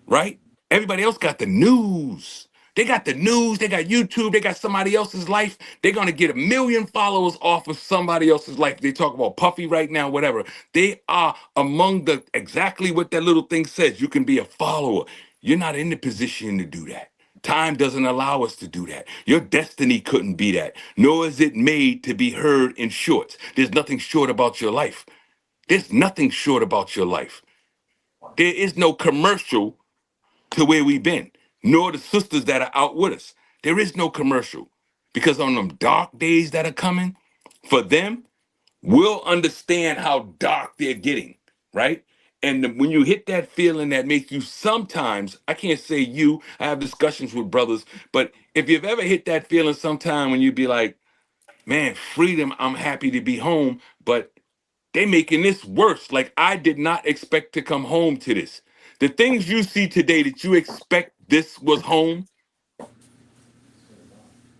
right? Everybody else got the news. They got the news, they got YouTube, they got somebody else's life. They're gonna get 1 million followers off of somebody else's life. They talk about Puffy right now, whatever. They are among the exactly what that little thing says. You can be a follower. You're not in the position to do that. Time doesn't allow us to do that. Your destiny couldn't be that, nor is it made to be heard in shorts. There's nothing short about your life. There's nothing short about your life. There is no commercial to where we've been, nor the sisters that are out with us. There is no commercial because on them dark days that are coming, for them, we'll understand how dark they're getting, right? And when you hit that feeling that makes you sometimes, I can't say you, I have discussions with brothers, but if you've ever hit that feeling sometime when you be like, man, freedom, I'm happy to be home, but they making this worse. Like I did not expect to come home to this. The things you see today that you expect this was home.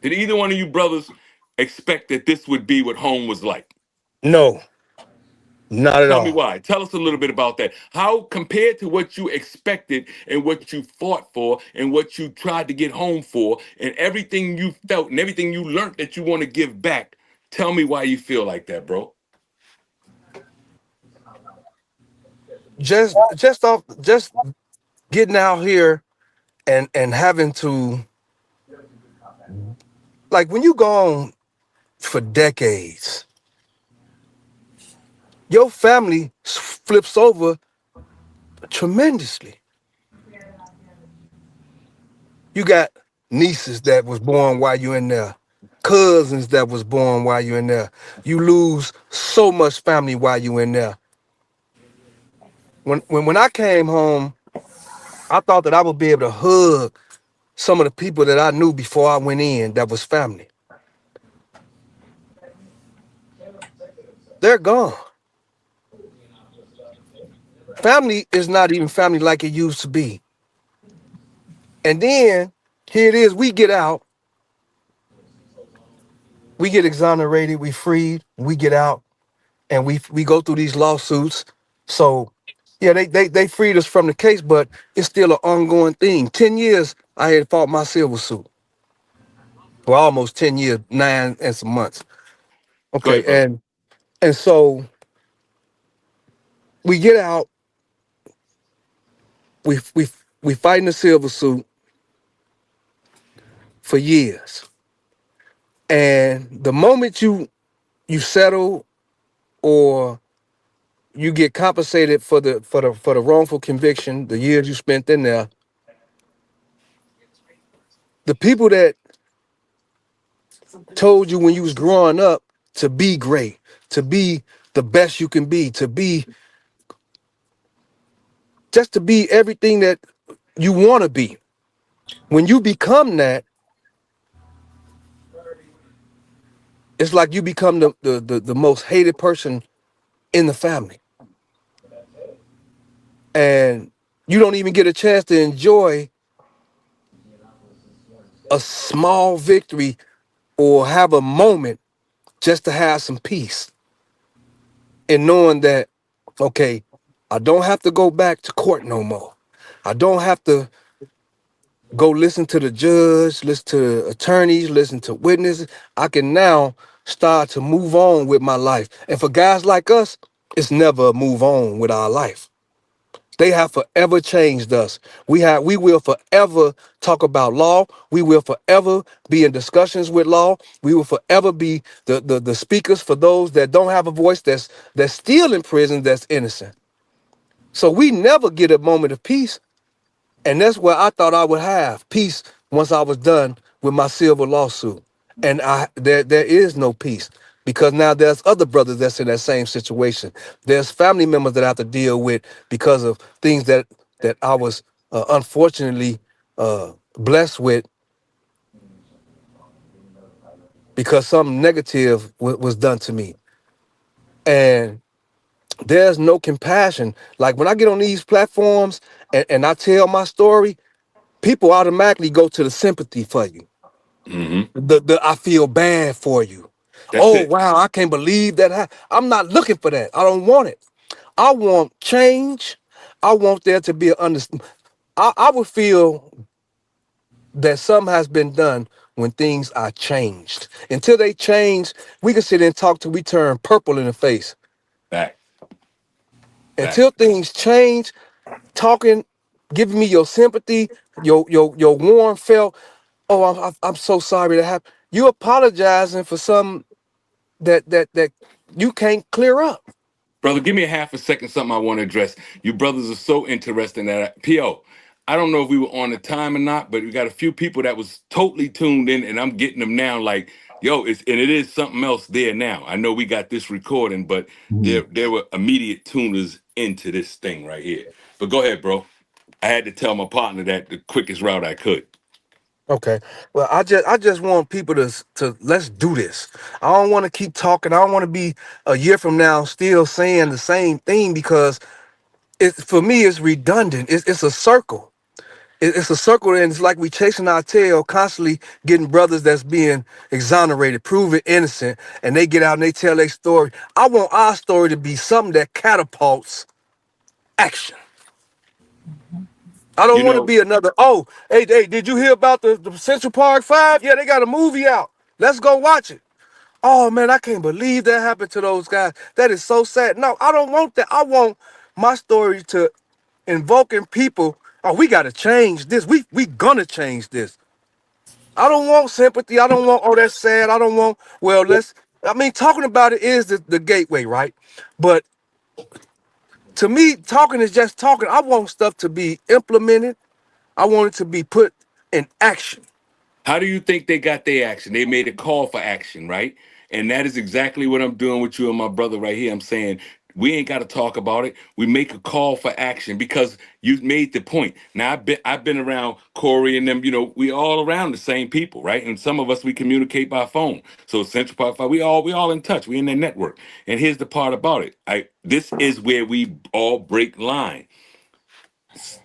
Did either one of you brothers expect that this would be what home was like? No, not at Tell me all. why. Tell us a little bit about that. How compared to what you expected and what you fought for and what you tried to get home for and everything you felt and everything you learned that you want to give back. Tell me why you feel like that, bro. Just getting out here and having to, like, when you go on for decades, your family flips over tremendously. You got nieces that was born while you in there, cousins that was born while you in there. You lose so much family while you in there. When I came home, I thought that I would be able to hug some of the people that I knew before I went in that was family. They're gone. Family is not even family like it used to be. And then here it is, we get out, we get exonerated, we freed, we get out, and we go through these lawsuits. So yeah, they freed us from the case, but it's still an ongoing thing. 10 years I had fought my civil suit. Well, almost 10 years, 9 and some months. Go Okay, ahead, brother. and so we get out, we we we fight in the civil suit for years. And the moment you settle or you get compensated for the wrongful conviction, the years you spent in there, the people that told you when you was growing up to be great, to be the best you can be, to be just to be everything that you want to be. When you become that, it's like you become the most hated person in the family. And you don't even get a chance to enjoy a small victory or have a moment just to have some peace and knowing that, okay, I don't have to go back to court no more. I don't have to go listen to the judge, listen to attorneys, listen to witnesses. I can now start to move on with my life. And for guys like us, it's never a move on with our life. They have forever changed us. We will forever talk about law. We will forever be in discussions with law. We will forever be the speakers for those that don't have a voice, that's still in prison, that's innocent. So we never get a moment of peace. And that's where I thought I would have peace once I was done with my silver lawsuit. And there is no peace because now there's other brothers that's in that same situation. There's family members that I have to deal with because of things that I was unfortunately blessed with because something negative was done to me. And there's no compassion. Like when I get on these platforms and I tell my story, people automatically go to the sympathy for you. Hmm. The I feel bad for you. That's Oh it. wow, I can't believe that. I'm not looking for that. I don't want it. I want change. I want there to be an understand. I would feel that something has been done when things are changed. Until they change, we can sit and talk till we turn purple in the face. Back. Back. Until things change, talking, giving me your sympathy, your warm felt. Oh, I'm so sorry that happened. You apologizing for something that you can't clear up. Brother, give me a half a second, something I want to address. You brothers are so interesting that PO, I don't know if we were on the time or not, but we got a few people that was totally tuned in, and I'm getting them now like, yo, it is something else there now. I know we got this recording, but there were immediate tuners into this thing right here. But go ahead, bro. I had to tell my partner that the quickest route I could. Okay. Well, I just want people to let's do this. I don't want to keep talking. I don't want to be a year from now still saying the same thing because it's for me it's redundant. It's a circle. It's a circle, and it's like we chasing our tail, constantly getting brothers that's being exonerated, proven innocent, and they get out and they tell their story. I want our story to be something that catapults action. I You don't want to know, be another, oh, hey, did you hear about the Central Park 5? Yeah, they got a movie out. Let's go watch it. Oh man, I can't believe that happened to those guys. That is so sad. No, I don't want that. I want my story to invoking people. Oh, we gotta change this. We gonna change this. I don't want sympathy. I don't want, oh, that's sad. I don't want, well, I mean, talking about it is the gateway, right? But to me, talking is just talking. I want stuff to be implemented. I want it to be put in action. how do you think they got their action? They made a call for action, right? And that is exactly what I'm doing with you and my brother right here. I'm saying we ain't got to talk about it. We make a call for action because you made the point. Now I've been around Corey and them. You know, we all around the same people, right? And some of us we communicate by phone. So Central Park Five, we all in touch. We in that network. And here's the part about it. This is where we all break line.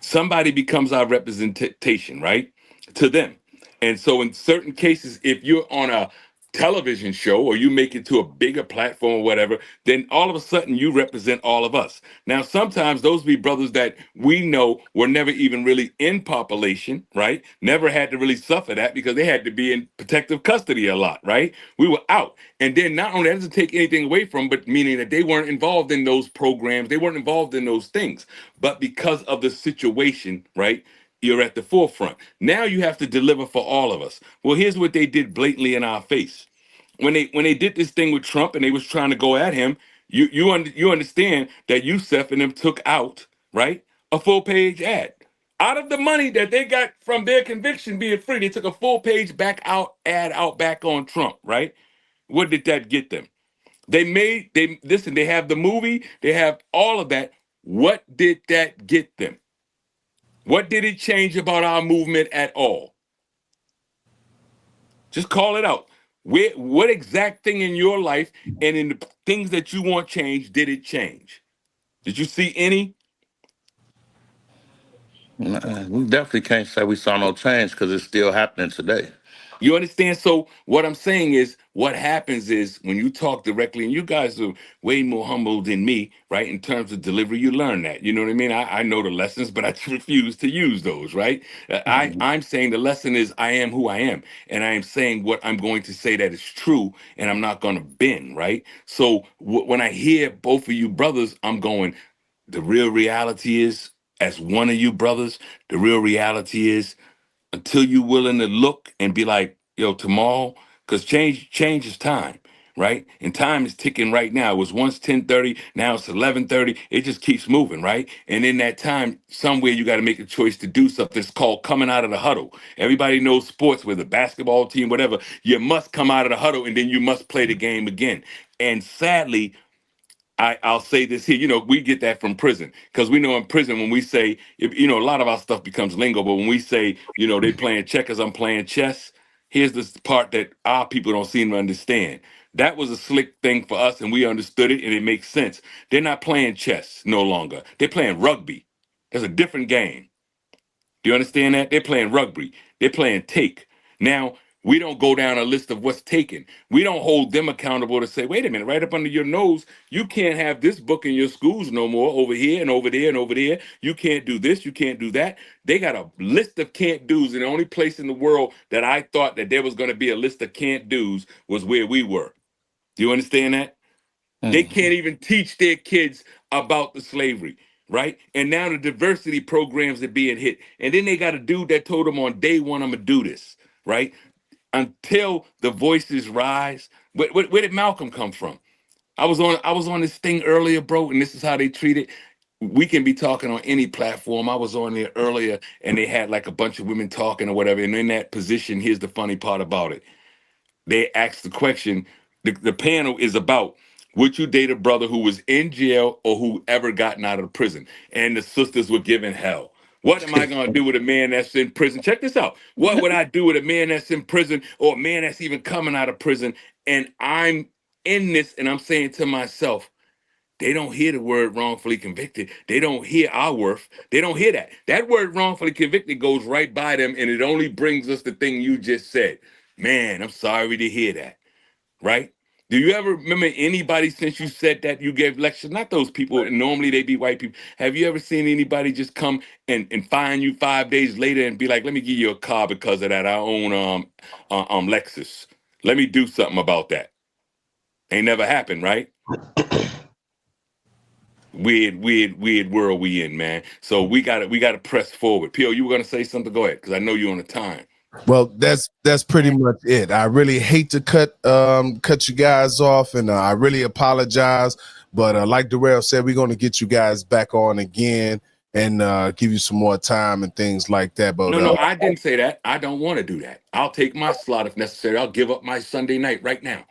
Somebody becomes our representation, right? To them. And so in certain cases, if you're on a television show or you make it to a bigger platform or whatever, then all of a sudden you represent all of us. Now, sometimes those be brothers that we know were never even really in population, right? Never had to really suffer that because they had to be in protective custody a lot, right? We were out. And then not only that doesn't take anything away from, but meaning that they weren't involved in those programs, they weren't involved in those things. But because of the situation, right? You're at the forefront. Now you have to deliver for all of us. Well, here's what they did blatantly in our face. When they did this thing with Trump and they was trying to go at him, you understand that Youssef and them took out, right, a full page ad. Out of the money that they got from their conviction being free, they took a full page back out ad out back on Trump, right? What did that get them? They listen, they have the movie, they have all of that. What did that get them? What did it change about our movement at all? Just call it out. What exact thing in your life and in the things that you want changed did it change? Did you see any? We definitely can't say we saw no change because it's still happening today. You understand? So what I'm saying is, what happens is when you talk directly, and you guys are way more humble than me, right? In terms of delivery, you learn that. You know what I mean? I know the lessons, but I refuse to use those, right? I'm saying the lesson is I am who I am, and I am saying what I'm going to say that is true, and I'm not going to bend, right? So when I hear both of you brothers, I'm going, the real reality is, as one of you brothers, the real reality is until you willing to look and be like, yo, tomorrow, because change is time, right? And time is ticking right now. It was once 10:30, now it's 11:30. It just keeps moving, right? And in that time, somewhere you got to make a choice to do something. It's called coming out of the huddle. Everybody knows sports, whether basketball team, whatever. You must come out of the huddle and then you must play the game again. And sadly, I'll say this here, we get that from prison because we know in prison when we say, a lot of our stuff becomes lingo, but when we say, they playing checkers, I'm playing chess. Here's the part that our people don't seem to understand. That was a slick thing for us, and we understood it, and it makes sense. They're not playing chess no longer. They're playing rugby. It's a different game. Do you understand that? They're playing rugby. They're playing take. Now, we don't go down a list of what's taken. We don't hold them accountable to say, wait a minute, right up under your nose, you can't have this book in your schools no more over here and over there and over there. You can't do this, you can't do that. They got a list of can't do's, and the only place in the world that I thought that there was going to be a list of can't do's was where we were. Do you understand that? They can't even teach their kids about the slavery, right? And now the diversity programs are being hit. And then they got a dude that told them on day one, I'm going to do this, right? Until the voices rise. Where did Malcolm come from? I was on this thing earlier, bro, and this is how they treat it. We can be talking on any platform. I was on there earlier, and they had like a bunch of women talking or whatever. And in that position, here's the funny part about it. They asked the question, the panel is about, would you date a brother who was in jail or who ever gotten out of prison? And the sisters were giving hell. What am I going to do with a man that's in prison? Check this out. What would I do with a man that's in prison or a man that's even coming out of prison? And I'm in this and I'm saying to myself, they don't hear the word wrongfully convicted. They don't hear our worth. They don't hear that. That word wrongfully convicted goes right by them, and it only brings us the thing you just said. Man, I'm sorry to hear that, right? Do you ever remember anybody since you said that you gave lectures? Not those people, and normally they be white people. Have you ever seen anybody just come and find you 5 days later and be like, let me give you a car because of that? I own Lexus. Let me do something about that. Ain't never happened, right? Weird world we in, man. So we gotta press forward. Pio, you were gonna say something? Go ahead, because I know you're on the time. Well, that's pretty much it. I really hate to cut you guys off, and I really apologize. But like Darrell said, we're going to get you guys back on again and give you some more time and things like that. But No, I didn't say that. I don't want to do that. I'll take my slot if necessary. I'll give up my Sunday night right now.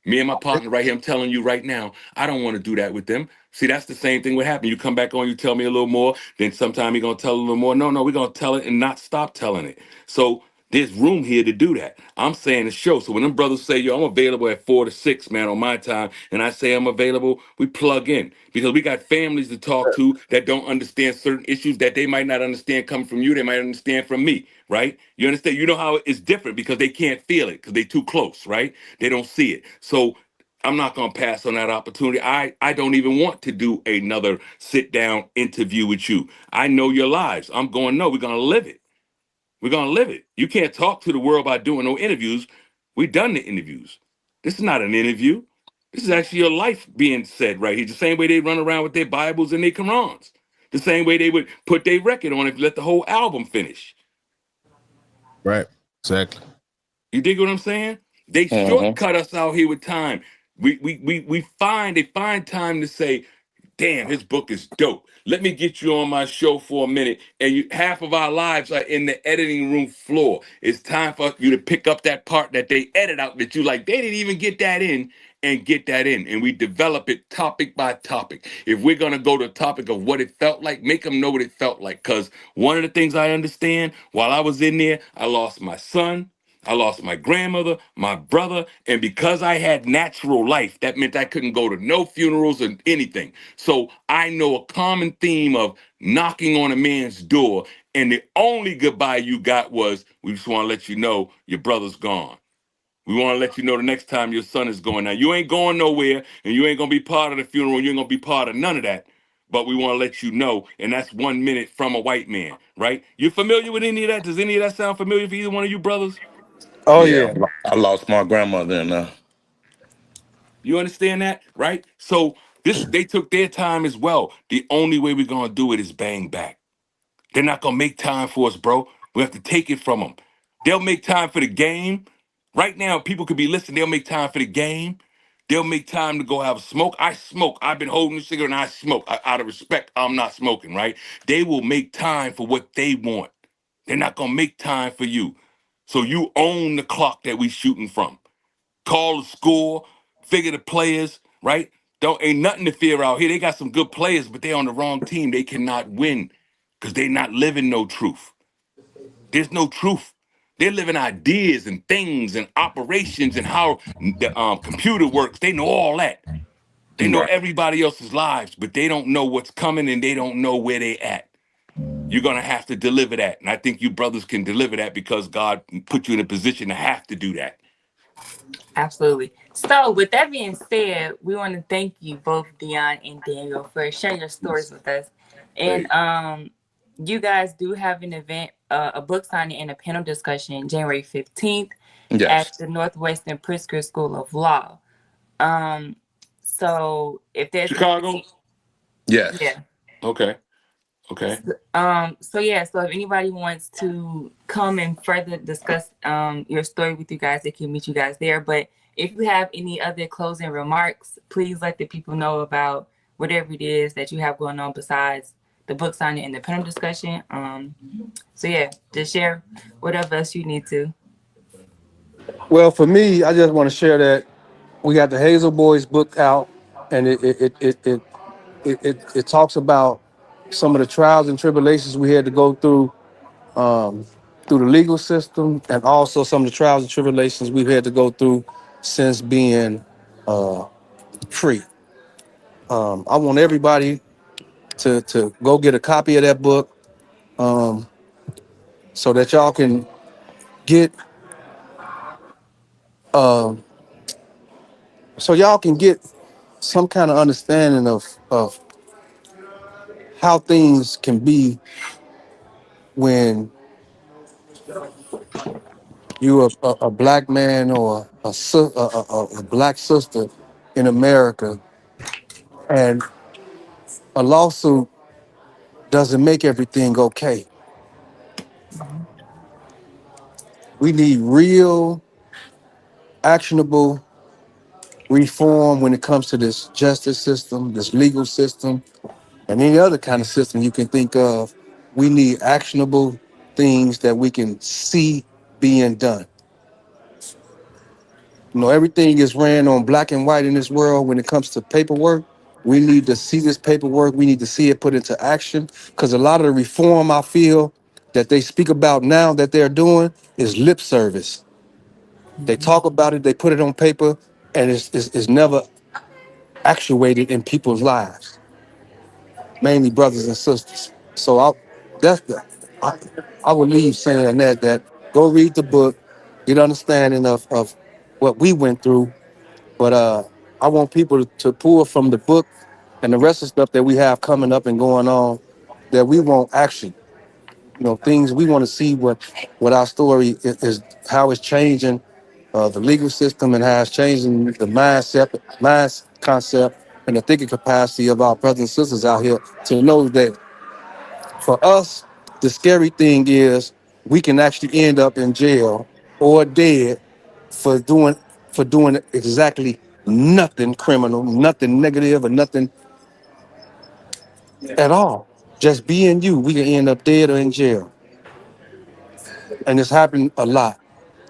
Me and my partner right here, I'm telling you right now, I don't want to do that with them. See, that's the same thing would happen. You come back on, you tell me a little more, then sometime you're going to tell a little more. No, we're going to tell it and not stop telling it. So there's room here to do that. I'm saying the show. So when them brothers say, yo, I'm available at 4 to 6, man, on my time, and I say I'm available, we plug in because we got families to talk to that don't understand certain issues that they might not understand coming from you. They might understand from me, right? You understand? You know how it's different because they can't feel it because they too close, right? They don't see it. So I'm not going to pass on that opportunity. I don't even want to do another sit down interview with you. I know your lives. I'm going, no, we're going to live it. We're going to live it. You can't talk to the world by doing no interviews. We done the interviews. This is not an interview. This is actually your life being said right here. The same way they run around with their Bibles and their Qurans. The same way they would put their record on if you let the whole album finish. right, exactly. You dig what I'm saying? They shortcut us out here with time. They find time to say, damn, his book is dope. Let me get you on my show for a minute. And half of our lives are in the editing room floor. It's time for you to pick up that part that they edit out that you like, they didn't even get that in. and get that in. And we develop it topic by topic. If we're going to go to the topic of what it felt like, make them know what it felt like. Because one of the things I understand while I was in there, I lost my son. I lost my grandmother, my brother, and because I had natural life, that meant I couldn't go to no funerals or anything. So I know a common theme of knocking on a man's door, and the only goodbye you got was, we just want to let you know your brother's gone. We want to let you know the next time your son is going. Now, you ain't going nowhere, and you ain't going to be part of the funeral, and you ain't going to be part of none of that. But we want to let you know, and that's 1 minute from a white man, right? You familiar with any of that? Does any of that sound familiar for either one of you brothers? Oh Yeah, yeah. I lost my grandmother in You understand that, right? So this they took their time as well. The only way we're gonna do it is bang back. They're not gonna make time for us, bro. We have to take it from them. They'll make time for the game. Right now, people could be listening. They'll make time for the game. They'll make time to go have a smoke. I smoke. I've been holding a cigarette and I smoke. Out of respect, I'm not smoking, right? They will make time for what they want. They're not gonna make time for you. So you own the clock that we shooting from. Call the score, figure the players, right? Don't ain't nothing to fear out here. They got some good players, but they on the wrong team. They cannot win because they not living no truth. There's no truth. They're living ideas and things and operations and how the computer works. They know all that. They there. know Right. everybody else's lives, but they don't know what's coming and they don't know where they at. You're gonna have to deliver that, and I think you brothers can deliver that because God put you in a position to have to do that. Absolutely. So, with that being said, we want to thank you both, Deon and Daniel, for sharing your stories with us. Hey, And you guys do have an event, a book signing and a panel discussion, January 15th at Yes. the Northwestern Pritzker School of Law. Um, so if there's Chicago. any, Yes. yeah. Okay. Okay. So yeah, so if anybody wants to come and further discuss your story with you guys, they can meet you guys there. But if you have any other closing remarks, please let the people know about whatever it is that you have going on besides the book signing and the panel discussion. So yeah, just share whatever else you need to. Well, for me, I just want to share that we got the Hazel Boyz book out, and it talks about some of the trials and tribulations we had to go through the legal system, and also some of the trials and tribulations we've had to go through since being free. I want everybody to go get a copy of that book, um, so that y'all can get um, so y'all can get some kind of understanding of how things can be when you're a black man or a black sister in America, and a lawsuit doesn't make everything okay. We need real, actionable reform when it comes to this justice system, this legal system, and any other kind of system you can think of. We need actionable things that we can see being done. You know, everything is ran on black and white in this world when it comes to paperwork. We need to see this paperwork. We need to see it put into action, because a lot of the reform I feel that they speak about now that they're doing is lip service. They Mhm. talk about it, they put it on paper, and it's never actuated in people's lives, mainly brothers and sisters. So that's the, I, I would leave saying that go read the book, get understanding of what we went through. But I want people to pull from the book and the rest of the stuff that we have coming up and going on, that we want action. You know, things we want to see what our story is, how it's changing the legal system, and how it's changing the mind concept, and the thinking capacity of our brothers and sisters out here, to know that for us, the scary thing is we can actually end up in jail or dead for doing exactly nothing criminal, nothing negative, or nothing at all. Just being you, we can end up dead or in jail. And it's happened a lot.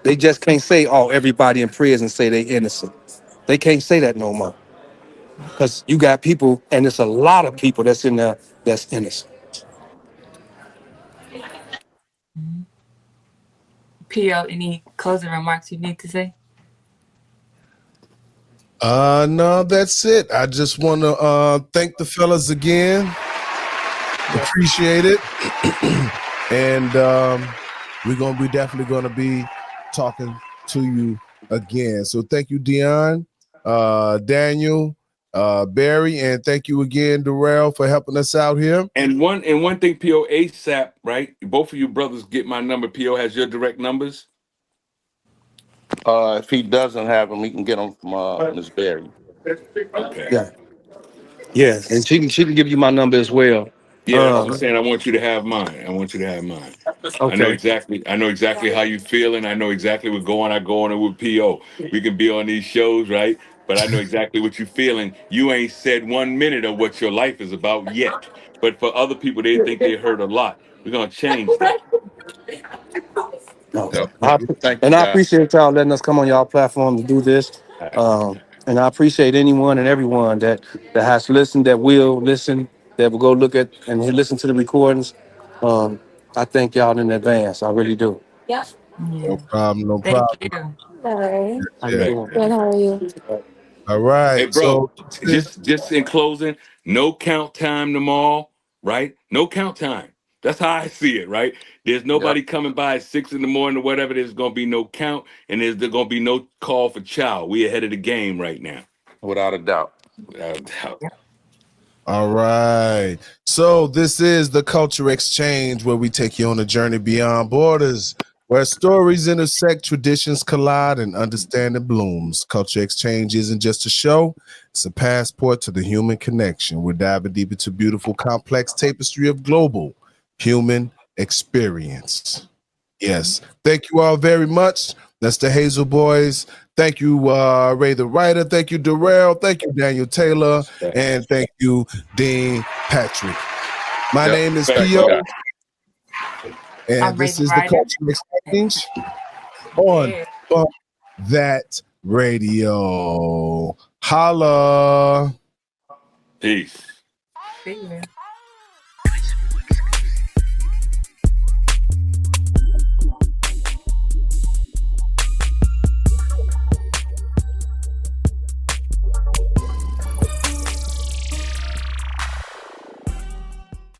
They just can't say, oh, everybody in prison say they innocent. They can't say that no more. Because you got people, and it's a lot of people that's in there that's innocent. P.O., any closing remarks you need to say? No, that's it. I just want to thank the fellas again. Appreciate it. And we're definitely gonna be talking to you again. So thank you, Deon, Daniel, Barry, and thank you again, Darrell, for helping us out here. And one thing, PO ASAP, right? Both of you brothers get my number. PO has your direct numbers. If he doesn't have them, he can get them from Miss Berry. Okay. Yeah. Yes, and she can give you my number as well. Yeah, that's what I'm saying. I want you to have mine. I want you to have mine. I know Okay. exactly how you feel, and I know exactly what I go on with PO. We can be on these shows, right? But I know exactly what you're feeling. You ain't said 1 minute of what your life is about yet. But for other people, they think they heard a lot. We're gonna change that. No. Yep. Thank you, I guys. appreciate y'all letting us come on y'all platform to do this. And I appreciate anyone and everyone that has listened, that will listen, that will go look at and listen to the recordings. I thank y'all in advance. I really do. Yeah. No problem, no Thank problem. you. Hello. How you Yeah. doing? Good, how are you? All Hey, right. bro, So just in closing, no count time tomorrow, right? No count time. That's how I see it, right? There's Yep. nobody coming by at 6 in the morning or whatever. There's gonna be no count, and there's gonna be no call for child. We ahead of the game right now, Without a doubt. without a doubt. all right. So this is the Culture Exchange, where we take you on a journey beyond borders, where stories intersect, traditions collide, and understanding blooms. Culture Exchange isn't just a show, it's a passport to the human connection. We're diving deep into beautiful, complex tapestry of global human experience. Yes. Thank you all very much. That's the Hazel Boyz. Thank you, Ray the Writer. Thank you, Darrell. Thank you, Daniel Taylor. And thank you, Dean Patrick. My Yep. name is Thank P.O. you, guys. And I'm Ray this the is the Writer. Culture Exchange on Yeah. Bump That Radio. Holla. Peace. See ya.